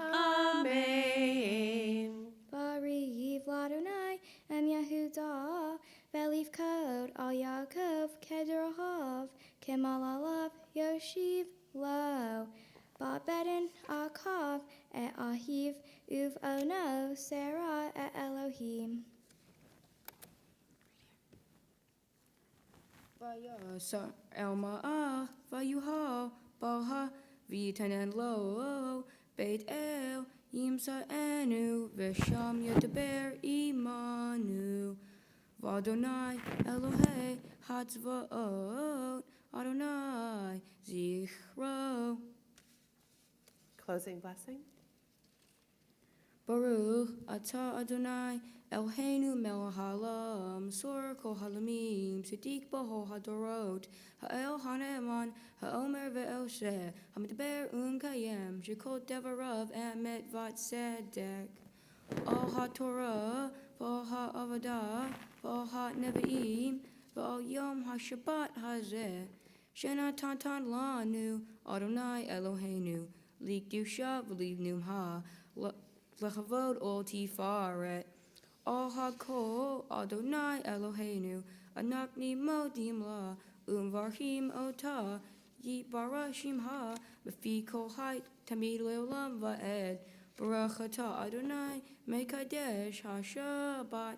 Amen. Bariv Ladonai Em Yehuda Veliv Kod Al Yaakov Kedrahav Kemal Alav Yoshiv Lo Babedin Akav Et Ahiv Uv Ono Sarah Et Elohim. Vayasar el ma'ach vayuha balha v'yitanen lo beit el yimsa'enu v'sham yadaber imanu v'Adonai Elohei hatzvaot Adonai zichro. Closing blessing. Baruch atah Adonai Eloheinu melech haolam sor kol halamim tzaddik b'chol hadorot ha'el ha'ne'eman ha'omer ve'oseh ha'medber u'mkayem shekol devarav emet v'tzedek al ha'torah v'al ha'avadah v'al ha'nevi'im v'al yom ha'shabbat hazeh shenatan lanu Adonai Eloheinu likdusha v'livnum lechavod ol tifaret al hakol Adonai Eloheinu anakni modim la umvarhim ota yibarashim ha b'fi kol hayt tamid leolam va'ed baruch atah Adonai mekadesh haShabbat.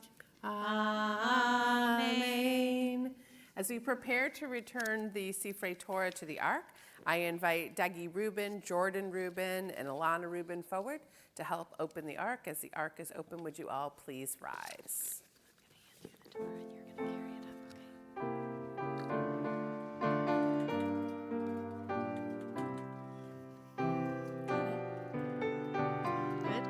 Amen. As we prepare to return the Sifrei Torah to the Ark, I invite Dougie Rubin, Jordan Rubin, and Alana Rubin forward to help open the Ark. As the Ark is open, would you all please rise? I'm going to hand you the Torah and you're going to carry it up, okay? Good.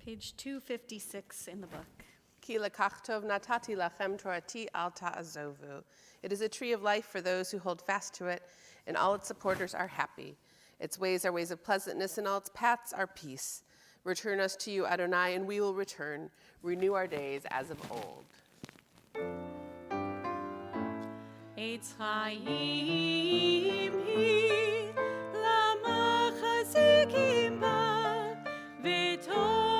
Page 256 in the book. Ki lakachtov natati lachem torati al ta'azovu. It is a tree of life for those who hold fast to it, and all its supporters are happy. Its ways are ways of pleasantness, and all its paths are peace. Return us to you, Adonai, and we will return. Renew our days as of old. Eitz Chaim hi lama chazikim ba v'tomcheha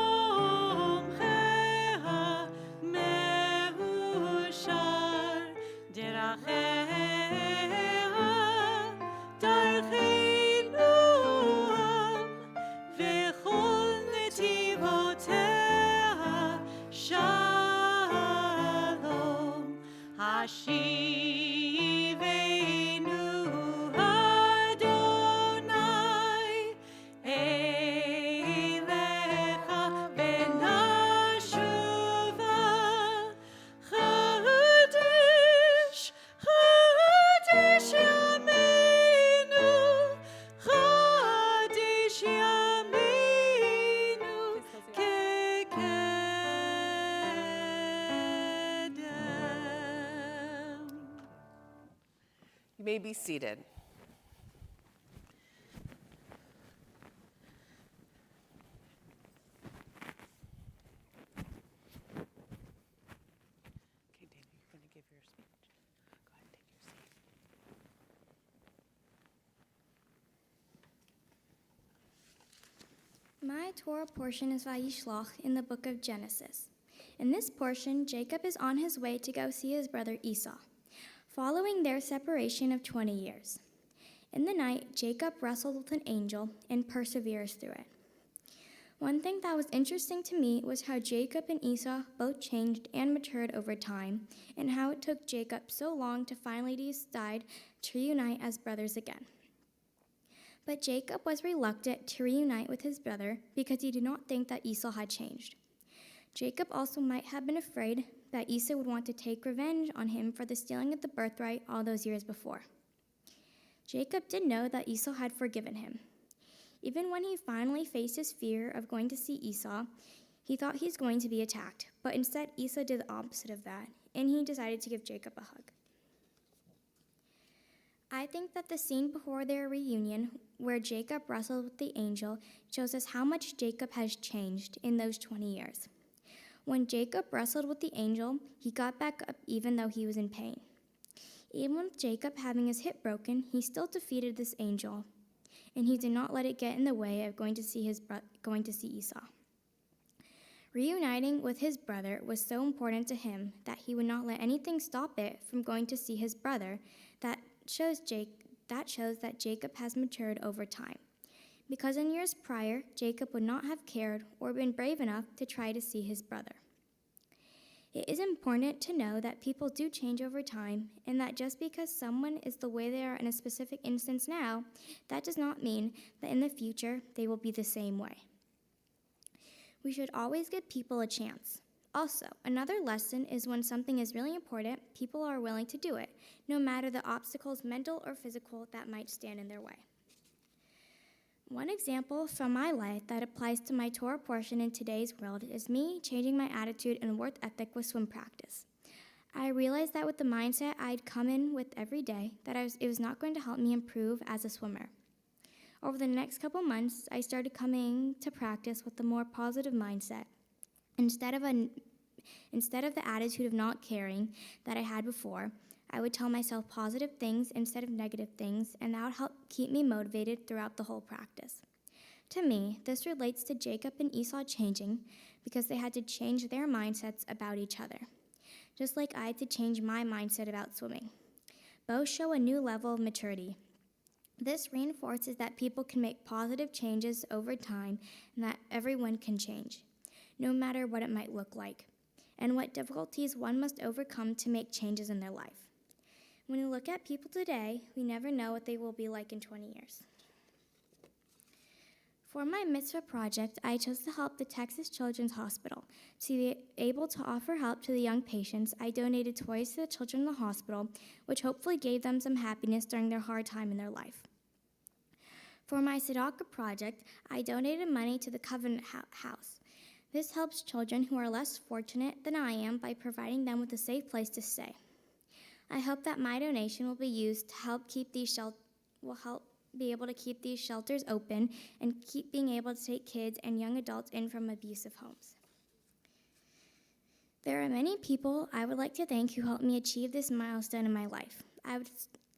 meushar deracheha darchei noam v'chol netivoteha shalom Hashivenu Adonai Eilecha v'nashuva Chadish, Chadish Yameinu Chadish Yameinu Kekedem. You may be seated. Okay, Dana, you're going to give your speech. Go ahead, take your seat. My Torah portion is Vayishlach in the book of Genesis. In this portion, Jacob is on his way to go see his brother Esau, following their separation of 20 years. In the night, Jacob wrestled with an angel and perseveres through it. One thing that was interesting to me was how Jacob and Esau both changed and matured over time, and how it took Jacob so long to finally decide to reunite as brothers again. But Jacob was reluctant to reunite with his brother because he did not think that Esau had changed. Jacob also might have been afraid that Esau would want to take revenge on him for the stealing of the birthright all those years before. Jacob did know that Esau had forgiven him. Even when he finally faced his fear of going to see Esau, he thought he was going to be attacked, but instead Esau did the opposite of that, and he decided to give Jacob a hug. I think that the scene before their reunion, where Jacob wrestled with the angel, shows us how much Jacob has changed in those 20 years. When Jacob wrestled with the angel, he got back up even though he was in pain. Even with Jacob having his hip broken, he still defeated this angel, and he did not let it get in the way of going to see Esau. Reuniting with his brother was so important to him that he would not let anything stop it from going to see his brother. That shows that Jacob has matured over time, because in years prior, Jacob would not have cared or been brave enough to try to see his brother. It is important to know that people do change over time, and that just because someone is the way they are in a specific instance now, that does not mean that in the future they will be the same way. We should always give people a chance. Also, another lesson is when something is really important, people are willing to do it, no matter the obstacles, mental or physical, that might stand in their way. One example from my life that applies to my Torah portion in today's world is me changing my attitude and work ethic with swim practice. I realized that with the mindset I'd come in with every day, that it was not going to help me improve as a swimmer. Over the next couple months, I started coming to practice with a more positive mindset. Instead of the attitude of not caring that I had before, I would tell myself positive things instead of negative things, and that would help keep me motivated throughout the whole practice. To me, this relates to Jacob and Esau changing because they had to change their mindsets about each other, just like I had to change my mindset about swimming. Both show a new level of maturity. This reinforces that people can make positive changes over time and that everyone can change, no matter what it might look like, and what difficulties one must overcome to make changes in their life. When we look at people today, we never know what they will be like in 20 years. For my Mitzvah project, I chose to help the Texas Children's Hospital. To be able to offer help to the young patients, I donated toys to the children in the hospital, which hopefully gave them some happiness during their hard time in their life. For my Tzedakah project, I donated money to the Covenant House. This helps children who are less fortunate than I am by providing them with a safe place to stay. I hope that my donation will be used to help be able to keep these shelters open and keep being able to take kids and young adults in from abusive homes. There are many people I would like to thank who helped me achieve this milestone in my life. I would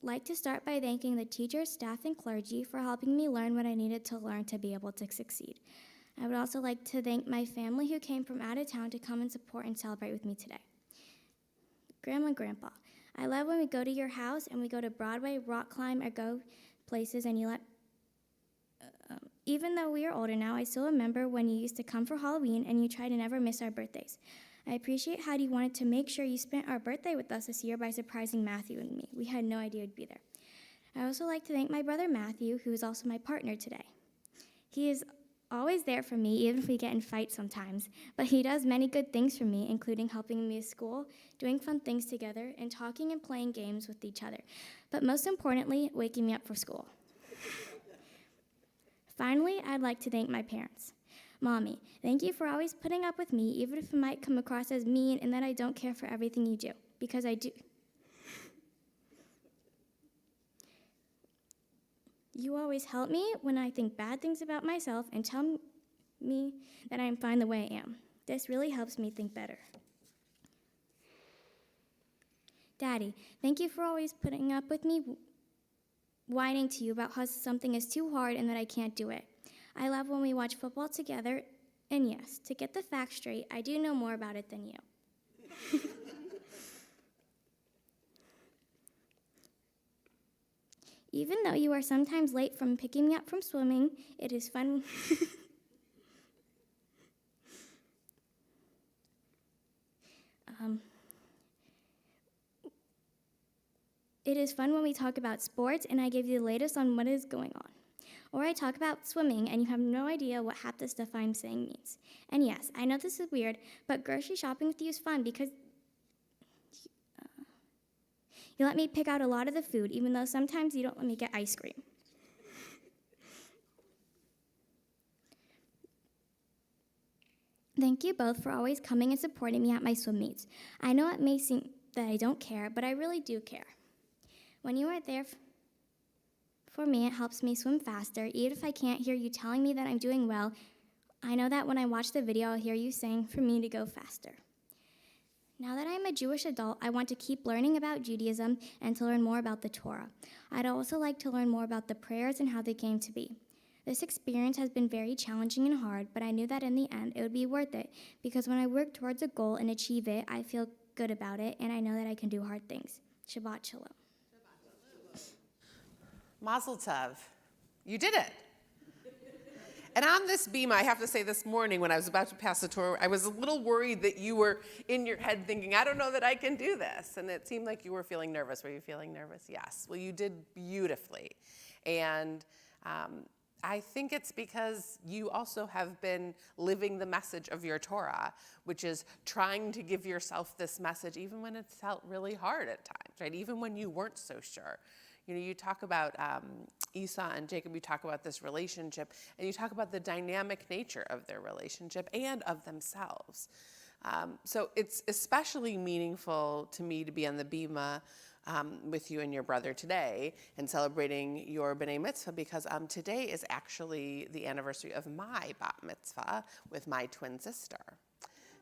like to start by thanking the teachers, staff, and clergy for helping me learn what I needed to learn to be able to succeed. I would also like to thank my family who came from out of town to come and support and celebrate with me today. Grandma and Grandpa, I love when we go to your house and we go to Broadway, rock climb, or go places and you let... even though we are older now, I still remember when you used to come for Halloween and you tried to never miss our birthdays. I appreciate how you wanted to make sure you spent our birthday with us this year by surprising Matthew and me. We had no idea you'd be there. I also like to thank my brother Matthew, who is also my partner today. He is always there for me, even if we get in fights sometimes, but he does many good things for me, including helping me at school, doing fun things together, and talking and playing games with each other, but most importantly, waking me up for school. Finally, I'd like to thank my parents. Mommy, thank you for always putting up with me, even if it might come across as mean and that I don't care for everything you do, because I do. You always help me when I think bad things about myself and tell me that I am fine the way I am. This really helps me think better. Daddy, thank you for always putting up with me whining to you about how something is too hard and that I can't do it. I love when we watch football together, and yes, to get the facts straight, I do know more about it than you. Even though you are sometimes late from picking me up from swimming, it is fun. It is fun when we talk about sports and I give you the latest on what is going on. Or I talk about swimming and you have no idea what half the stuff I'm saying means. And yes, I know this is weird, but grocery shopping with you is fun because you let me pick out a lot of the food, even though sometimes you don't let me get ice cream. Thank you both for always coming and supporting me at my swim meets. I know it may seem that I don't care, but I really do care. When you are there for me, it helps me swim faster. Even if I can't hear you telling me that I'm doing well, I know that when I watch the video, I'll hear you saying for me to go faster. Now that I'm a Jewish adult, I want to keep learning about Judaism and to learn more about the Torah. I'd also like to learn more about the prayers and how they came to be. This experience has been very challenging and hard, but I knew that in the end it would be worth it because when I work towards a goal and achieve it, I feel good about it and I know that I can do hard things. Shabbat Shalom. Mazel tov. You did it. And on this beam, I have to say this morning when I was about to pass the Torah, I was a little worried that you were in your head thinking, I don't know that I can do this. And it seemed like you were feeling nervous. Were you feeling nervous? Yes. Well, you did beautifully. And I think it's because you also have been living the message of your Torah, which is trying to give yourself this message even when it's felt really hard at times, right? Even when you weren't so sure. You know, you talk about Esau and Jacob, you talk about this relationship, and you talk about the dynamic nature of their relationship and of themselves. So it's especially meaningful to me to be on the Bima with you and your brother today and celebrating your B'nai Mitzvah because today is actually the anniversary of my Bat Mitzvah with my twin sister.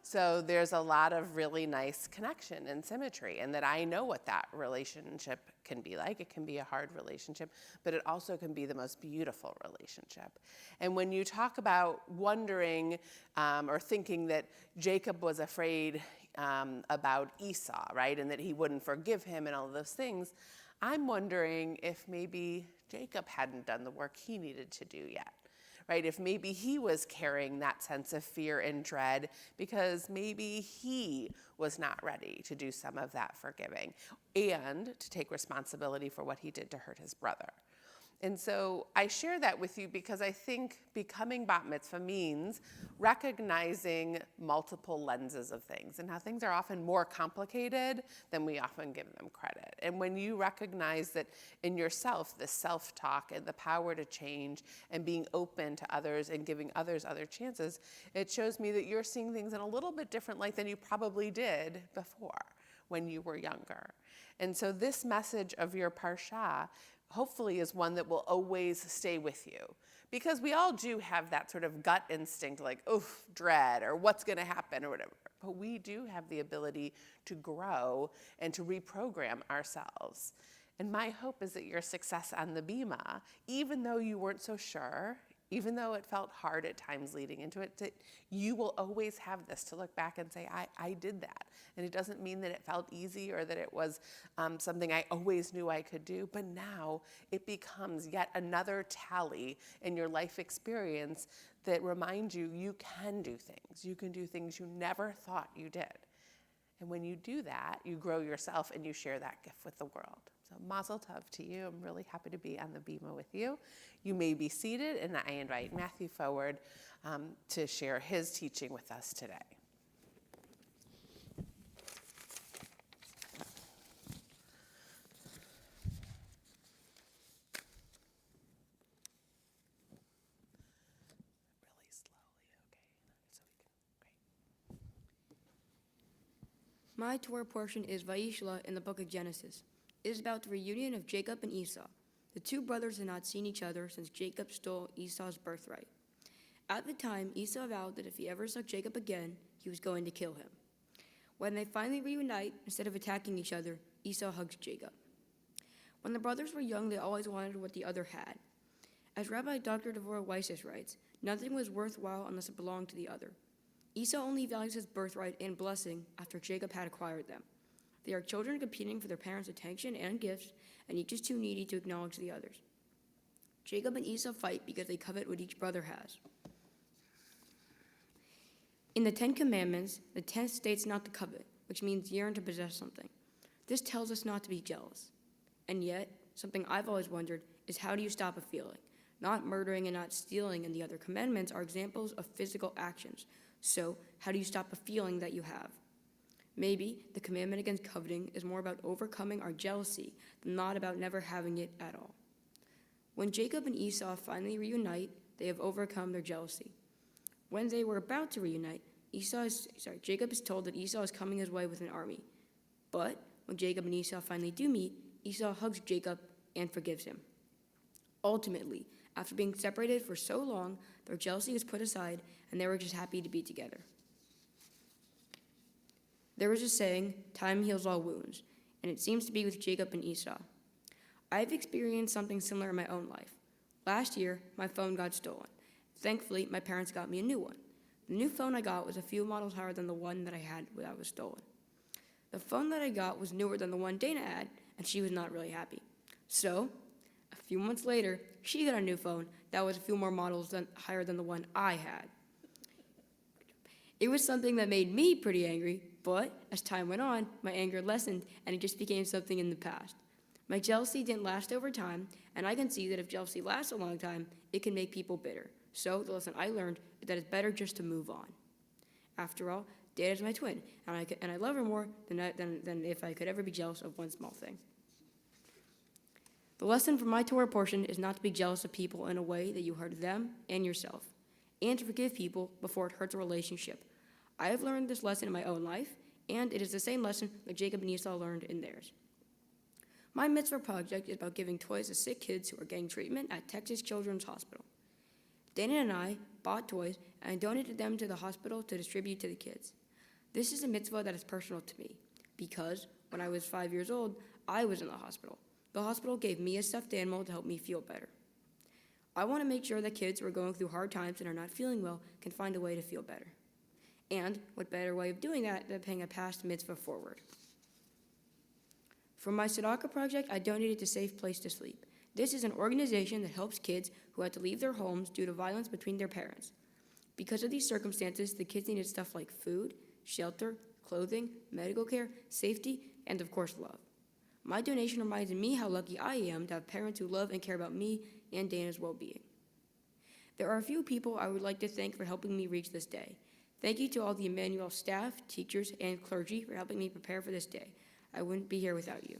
So there's a lot of really nice connection and symmetry, and that I know what that relationship can be like. It can be a hard relationship, but it also can be the most beautiful relationship. And when you talk about wondering or thinking that Jacob was afraid about Esau, right, and that he wouldn't forgive him and all of those things, I'm wondering if maybe Jacob hadn't done the work he needed to do yet. Right, if maybe he was carrying that sense of fear and dread because maybe he was not ready to do some of that forgiving and to take responsibility for what he did to hurt his brother. And so I share that with you because I think becoming bat mitzvah means recognizing multiple lenses of things and how things are often more complicated than we often give them credit. And when you recognize that in yourself, the self-talk and the power to change and being open to others and giving others other chances, it shows me that you're seeing things in a little bit different light than you probably did before when you were younger. And so this message of your parsha hopefully is one that will always stay with you. Because we all do have that sort of gut instinct like, oof, dread, or what's going to happen, or whatever. But we do have the ability to grow and to reprogram ourselves. And my hope is that your success on the Bima, even though you weren't so sure, even though it felt hard at times leading into it, that you will always have this to look back and say, I did that. And it doesn't mean that it felt easy or that it was something I always knew I could do, but now it becomes yet another tally in your life experience that reminds you you can do things. You can do things you never thought you did. And when you do that, you grow yourself and you share that gift with the world. So mazel tov to you. I'm really happy to be on the Bima with you. You may be seated, and I invite Matthew forward to share his teaching with us today. Really slowly, okay? So we can, great. My Torah portion is Vayishla in the book of Genesis. It is about the reunion of Jacob and Esau. The two brothers had not seen each other since Jacob stole Esau's birthright. At the time, Esau vowed that if he ever saw Jacob again, he was going to kill him. When they finally reunite, instead of attacking each other, Esau hugs Jacob. When the brothers were young, they always wanted what the other had. As Rabbi Dr. Devorah Weiss writes, nothing was worthwhile unless it belonged to the other. Esau only values his birthright and blessing after Jacob had acquired them. They are children competing for their parents' attention and gifts, and each is too needy to acknowledge the others. Jacob and Esau fight because they covet what each brother has. In the 10 Commandments, the 10th states not to covet, which means yearn to possess something. This tells us not to be jealous. And yet, something I've always wondered is how do you stop a feeling? Not murdering and not stealing in the other commandments are examples of physical actions. So, how do you stop a feeling that you have? Maybe the commandment against coveting is more about overcoming our jealousy than not about never having it at all. When Jacob and Esau finally reunite, they have overcome their jealousy. When they were about to reunite, Jacob is told that Esau is coming his way with an army. But when Jacob and Esau finally do meet, Esau hugs Jacob and forgives him. Ultimately, after being separated for so long, their jealousy was put aside and they were just happy to be together. There was a saying, time heals all wounds, and it seems to be with Jacob and Esau. I've experienced something similar in my own life. Last year, my phone got stolen. Thankfully, my parents got me a new one. The new phone I got was a few models higher than the one that I had when I was stolen. The phone that I got was newer than the one Dana had, and she was not really happy. So, a few months later, she got a new phone that was a few more models higher than the one I had. It was something that made me pretty angry, but as time went on, my anger lessened and it just became something in the past. My jealousy didn't last over time, and I can see that if jealousy lasts a long time, it can make people bitter. So the lesson I learned is that it's better just to move on. After all, Dana's my twin, and I love her more than if I could ever be jealous of one small thing. The lesson from my Torah portion is not to be jealous of people in a way that you hurt them and yourself, and to forgive people before it hurts a relationship. I have learned this lesson in my own life, and it is the same lesson that Jacob and Esau learned in theirs. My Mitzvah project is about giving toys to sick kids who are getting treatment at Texas Children's Hospital. Dana and I bought toys and donated them to the hospital to distribute to the kids. This is a mitzvah that is personal to me, because when I was 5 years old, I was in the hospital. The hospital gave me a stuffed animal to help me feel better. I want to make sure that kids who are going through hard times and are not feeling well can find a way to feel better. And what better way of doing that than paying a past mitzvah forward? For my tzedakah project, I donated to Safe Place to Sleep. This is an organization that helps kids who had to leave their homes due to violence between their parents. Because of these circumstances, the kids needed stuff like food, shelter, clothing, medical care, safety, and of course love. My donation reminds me how lucky I am to have parents who love and care about me and Dana's well-being. There are a few people I would like to thank for helping me reach this day. Thank you to all the Emmanuel staff, teachers, and clergy for helping me prepare for this day. I wouldn't be here without you.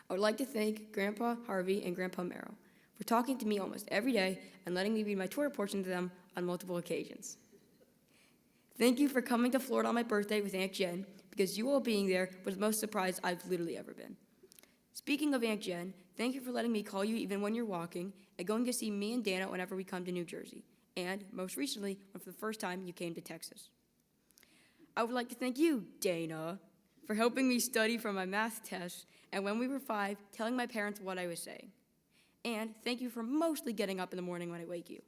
I would like to thank Grandpa Harvey and Grandpa Merrill for talking to me almost every day and letting me read my Torah portion to them on multiple occasions. Thank you for coming to Florida on my birthday with Aunt Jen, because you all being there was the most surprised I've literally ever been. Speaking of Aunt Jen, thank you for letting me call you even when you're walking and going to see me and Dana whenever we come to New Jersey, and most recently, when for the first time you came to Texas. I would like to thank you, Dana, for helping me study for my math test, and when we were 5, telling my parents what I was saying. And thank you for mostly getting up in the morning when I wake you.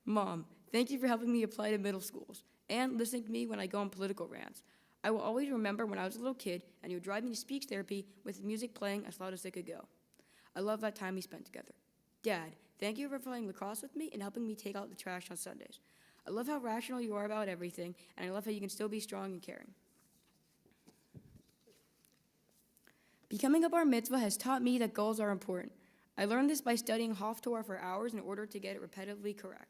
Mom, thank you for helping me apply to middle schools and listening to me when I go on political rants. I will always remember when I was a little kid and you would drive me to speech therapy with music playing as loud as it could go. I love that time we spent together. Dad, thank you for playing lacrosse with me and helping me take out the trash on Sundays. I love how rational you are about everything, and I love how you can still be strong and caring. Becoming a bar mitzvah has taught me that goals are important. I learned this by studying Haftorah for hours in order to get it repetitively correct.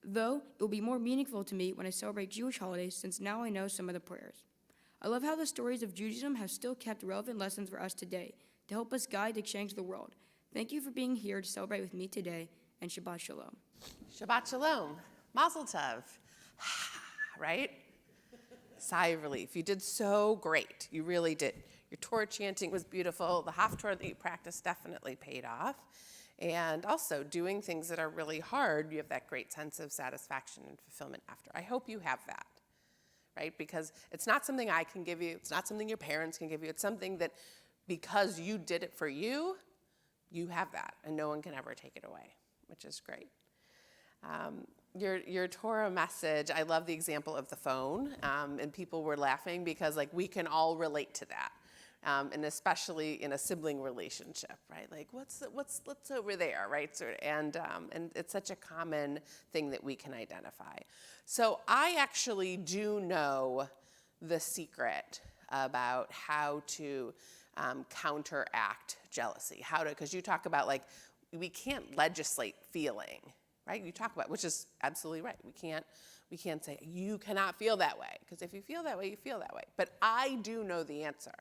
Though it will be more meaningful to me when I celebrate Jewish holidays, since now I know some of the prayers. I love how the stories of Judaism have still kept relevant lessons for us today to help us guide to change the world. Thank you for being here to celebrate with me today, and Shabbat Shalom. Shabbat Shalom. Mazel Tov. Right? Sigh of relief. You did so great. You really did. Your Torah chanting was beautiful. The Haftorah that you practiced definitely paid off. And also, doing things that are really hard, you have that great sense of satisfaction and fulfillment after. I hope you have that, right? Because it's not something I can give you. It's not something your parents can give you. It's something that, because you did it for you, you have that, and no one can ever take it away, which is great. Your Torah message, I love the example of the phone, and people were laughing because, like, we can all relate to that. And especially in a sibling relationship, right? Like, what's over there, right? So, and it's such a common thing that we can identify. So I actually do know the secret about how to counteract jealousy. Because you talk about, like, we can't legislate feeling, right? You talk about, which is absolutely right. We can't say you cannot feel that way, because if you feel that way, you feel that way. But I do know the answer.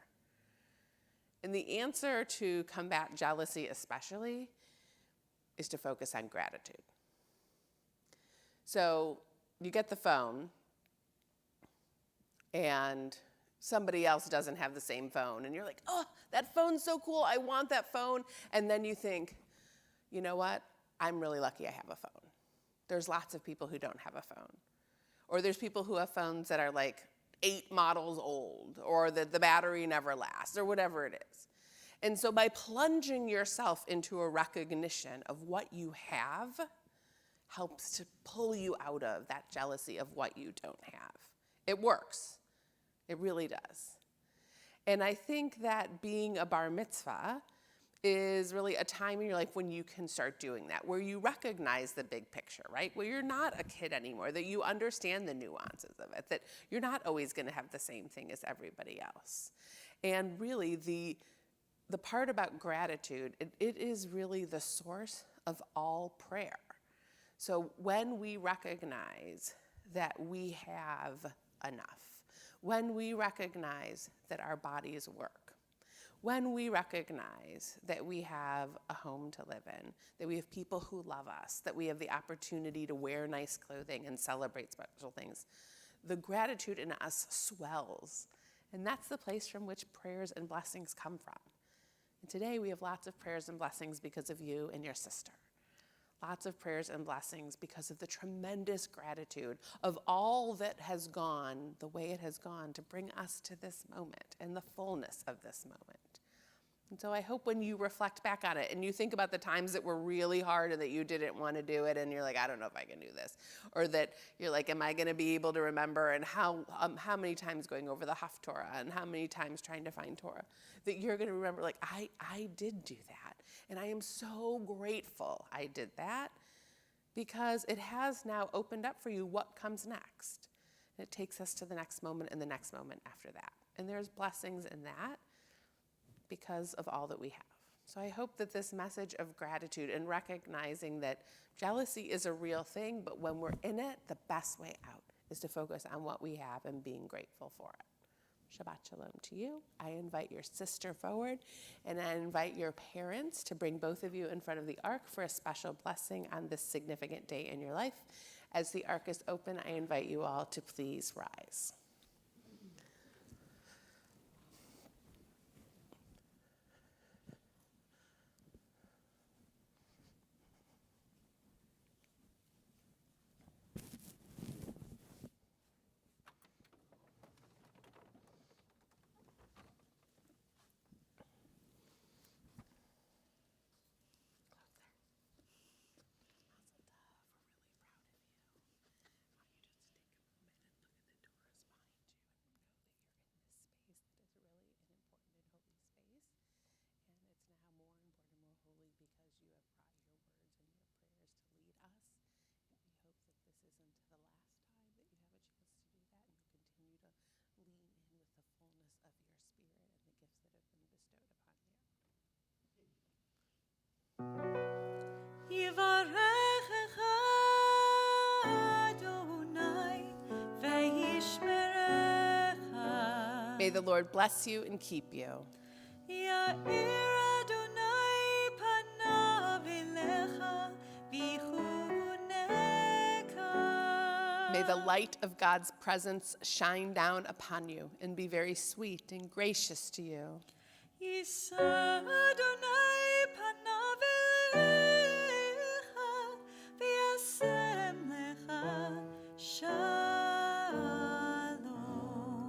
And the answer to combat jealousy especially is to focus on gratitude. So you get the phone and somebody else doesn't have the same phone and you're like, oh, that phone's so cool, I want that phone. And then you think, you know what, I'm really lucky I have a phone. There's lots of people who don't have a phone. Or there's people who have phones that are like 8 models old, or that the battery never lasts, or whatever it is. And so by plunging yourself into a recognition of what you have helps to pull you out of that jealousy of what you don't have. It works. It really does. And I think that being a bar mitzvah is really a time in your life when you can start doing that, where you recognize the big picture, right? Where you're not a kid anymore, that you understand the nuances of it, that you're not always going to have the same thing as everybody else. And really, the part about gratitude, it is really the source of all prayer. So when we recognize that we have enough, when we recognize that our bodies work, when we recognize that we have a home to live in, that we have people who love us, that we have the opportunity to wear nice clothing and celebrate special things, the gratitude in us swells. And that's the place from which prayers and blessings come from. And today we have lots of prayers and blessings because of you and your sister. Lots of prayers and blessings because of the tremendous gratitude of all that has gone the way it has gone to bring us to this moment and the fullness of this moment. And so I hope when you reflect back on it and you think about the times that were really hard and that you didn't want to do it and you're like, I don't know if I can do this. Or that you're like, am I going to be able to remember, and how many times going over the Haftorah and how many times trying to find Torah, that you're going to remember, like, I did do that. And I am so grateful I did that, because it has now opened up for you what comes next. It takes us to the next moment and the next moment after that. And there's blessings in that because of all that we have. So I hope that this message of gratitude and recognizing that jealousy is a real thing, but when we're in it, the best way out is to focus on what we have and being grateful for it. Shabbat shalom to you. I invite your sister forward, and I invite your parents to bring both of you in front of the ark for a special blessing on this significant day in your life. As the ark is open, I invite you all to please rise. יברכך אדוני וישמרך. May the Lord bless you and keep you. יאיר אדוני פניו אליך ויחונך. May the light of God's presence shine down upon you and be very sweet and gracious to you. יישא אדוני פניו אליך וישם לך שלום.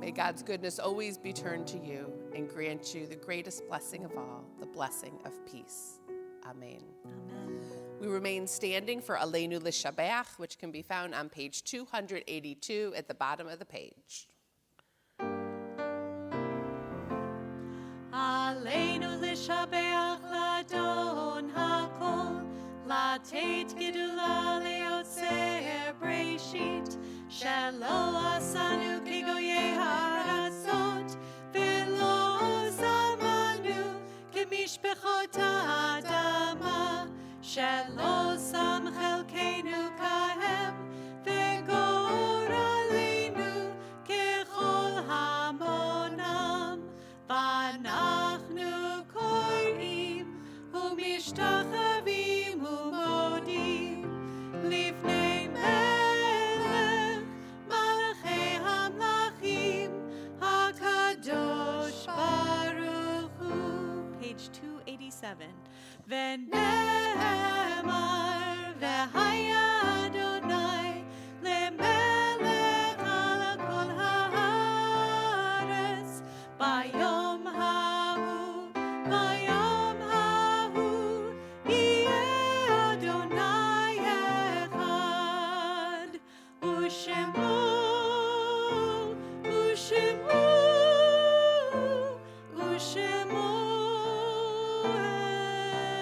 May God's goodness always be turned to you and grant you the greatest blessing of all, the blessing of peace. Amen. Amen. We remain standing for Aleinu L'Shabeach, which can be found on page 282 at the bottom of the page. עלינו לשבח לאדון הכל, לתת גדולה ליוצר בראשית, שלא עשנו כגויי הארצות, ולא שמנו כמשפחות האדמה, שלא שם חלקנו כהם, וגורלנו ככל המונם. ואנחנו קוראים ומשתחווים ומודים לפני מלך מלכי המלכים הקדוש ברוך הוא. Page 287. ונאמר והיה אדוני למלך על כל הארץ ביום ההוא יהיה אדוני אחד ושמו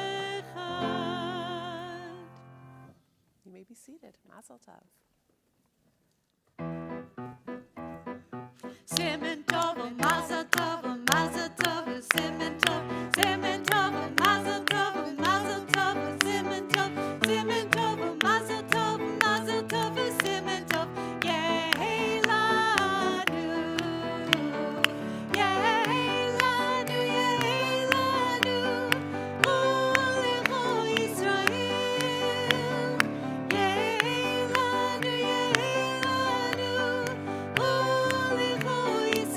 אחד. You may be seated. Mazel tov. Simen tov, mazel tov, mazel tov, simen tov, simen tov, mazel tov, mazel tov, simen tov, simen tov, mazel tov, mazel tov, simen tov. Yehelanu, yehelanu, yehelanu, ulecho Yisrael. Yehelanu, yehelanu, ulecho Yisrael.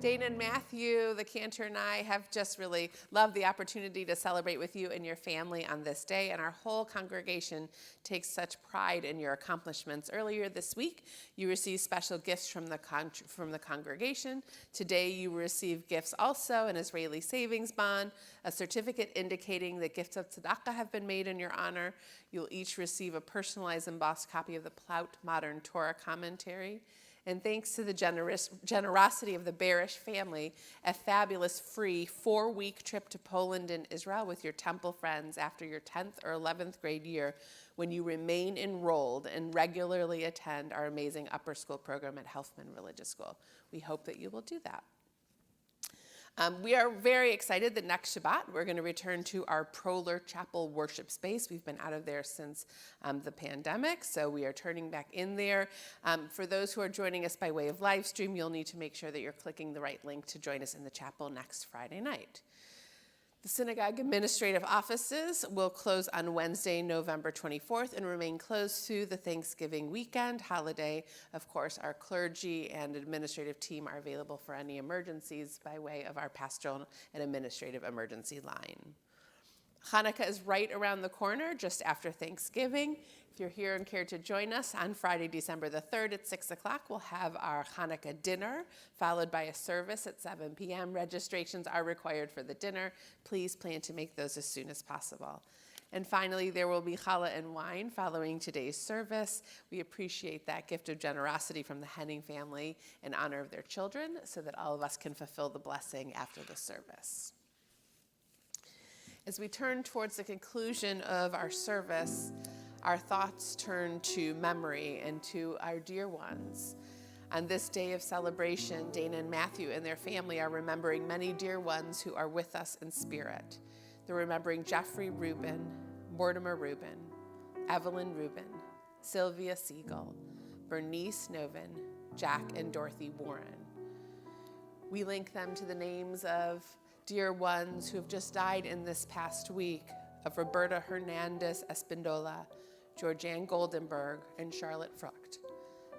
Dana and Matthew, the cantor, and I have just really loved the opportunity to celebrate with you and your family on this day, and our whole congregation takes such pride in your accomplishments. Earlier this week, you received special gifts from the congregation. Today, you receive gifts also, an Israeli savings bond, a certificate indicating that gifts of tzedakah have been made in your honor. You'll each receive a personalized embossed copy of the Plaut Modern Torah Commentary. And thanks to the generosity of the Barish family, a fabulous free 4-week trip to Poland and Israel with your temple friends after your 10th or 11th grade year when you remain enrolled and regularly attend our amazing upper school program at Helfman Religious School. We hope that you will do that. We are very excited that next Shabbat we're going to return to our Proler Chapel worship space. We've been out of there since the pandemic, so we are turning back in there. For those who are joining us by way of live stream, you'll need to make sure that you're clicking the right link to join us in the chapel next Friday night. The synagogue administrative offices will close on Wednesday, November 24th, and remain closed through the Thanksgiving weekend holiday. Of course, our clergy and administrative team are available for any emergencies by way of our pastoral and administrative emergency line. Hanukkah is right around the corner, just after Thanksgiving. If you're here and care to join us on Friday, December the 3rd at 6 o'clock, we'll have our Hanukkah dinner, followed by a service at 7 p.m. Registrations are required for the dinner. Please plan to make those as soon as possible. And finally, there will be challah and wine following today's service. We appreciate that gift of generosity from the Henning family in honor of their children so that all of us can fulfill the blessing after the service. As we turn towards the conclusion of our service, our thoughts turn to memory and to our dear ones. On this day of celebration, Dana and Matthew and their family are remembering many dear ones who are with us in spirit. They're remembering Jeffrey Rubin, Mortimer Rubin, Evelyn Rubin, Sylvia Siegel, Bernice Novin, Jack and Dorothy Warren. We link them to the names of dear ones who have just died in this past week, of Roberta Hernandez Espindola, Georgianne Goldenberg, and Charlotte Frucht.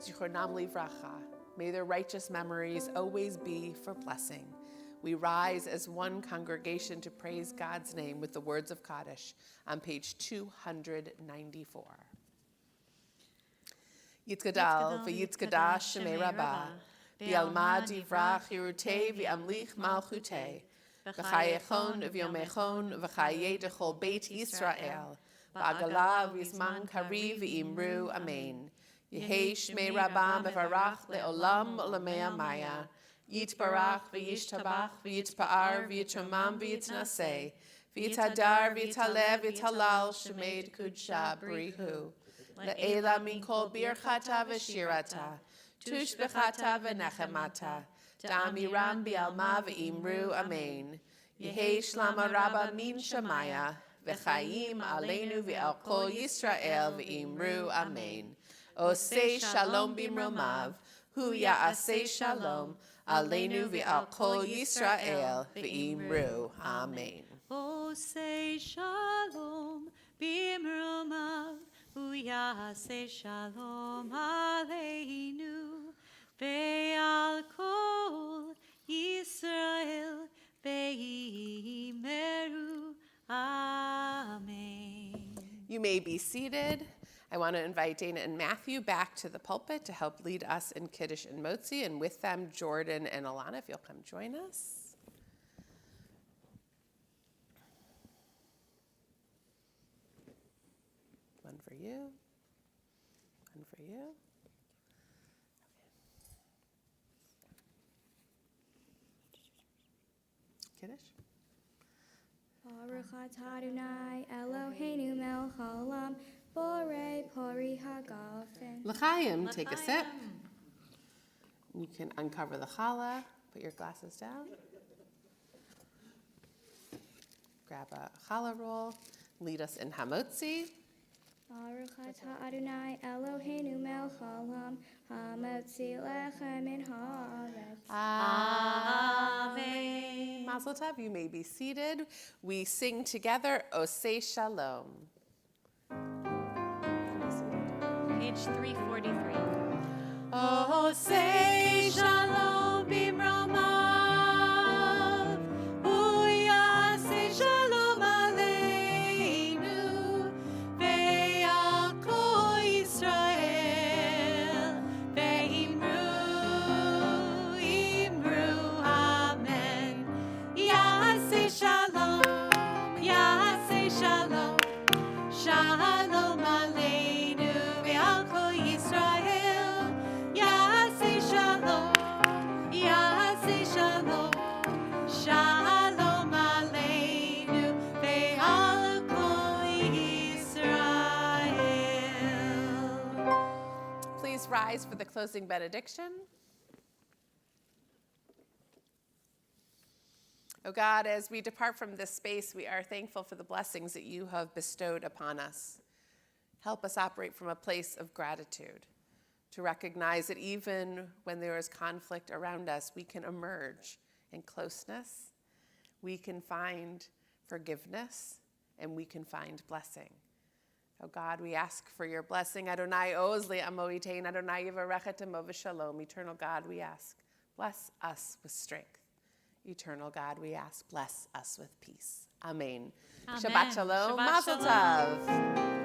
Zichronam livracha. May their righteous memories always be for blessing. We rise as one congregation to praise God's name with the words of Kaddish on page 294. Yitzgadal v'yitzgadash shemei rabbah, v'yalmad divrach yirutei v'amlich malchutei, v'chayechon v'yomechon v'chaye dechol beit Yisrael, v'agala v'yizman kari v'imru amen. Yehei shmei rabbah mevarach le'olam u'lamei maya. Yitbarach v'yishtabach v'yitpa'ar v'yitromam v'yitnaseh, v'yitadar v'yitalev v'yitalal shemei kudsha brihu. Le'ela min kol birchata v'shirata, tushbechata v'nechemata, da'amiram bi'alma v'imru amen. Yehei shlama rabba min shamaya, v'chayim aleinu v'al kol Yisrael v'imru amen. Osei shalom bimromav, hu ya'aseh shalom, aleinu v'al kol Yisrael v'imru amen. Osei shalom bimromav, hu ya'aseh shalom aleinu ve'al kol Yisrael ve'imeru amen. You may be seated. I want to invite Dana and Matthew back to the pulpit to help lead us in Kiddush and Motzi, and with them, Jordan and Alana, if you'll come join us. One for you, one for you. Kiddush. Baruch atah Adonai Eloheinu melech haolam, borei pori hagafen. L'chaim, take a sip. You can uncover the challah, put your glasses down. Grab a challah roll, lead us in hamotzi. Baruch atah Adonai Eloheinu melech haolam, hamotzi lechem min haaretz. Amen. Mazel tov, you may be seated. We sing together, Osei Shalom. Page 343. Osei Shalom bimromav. Let's rise for the closing benediction. Oh God, as we depart from this space, we are thankful for the blessings that you have bestowed upon us. Help us operate from a place of gratitude, to recognize that even when there is conflict around us, we can emerge in closeness, we can find forgiveness, and we can find blessing. Oh God, we ask for your blessing. Adonai oz le'amoitein, Adonai yivarechet shalom. Eternal God, we ask, bless us with strength. Eternal God, we ask, bless us with peace. Amen. Amen. Shabbat shalom. Shabbat Mazel shalom. tov.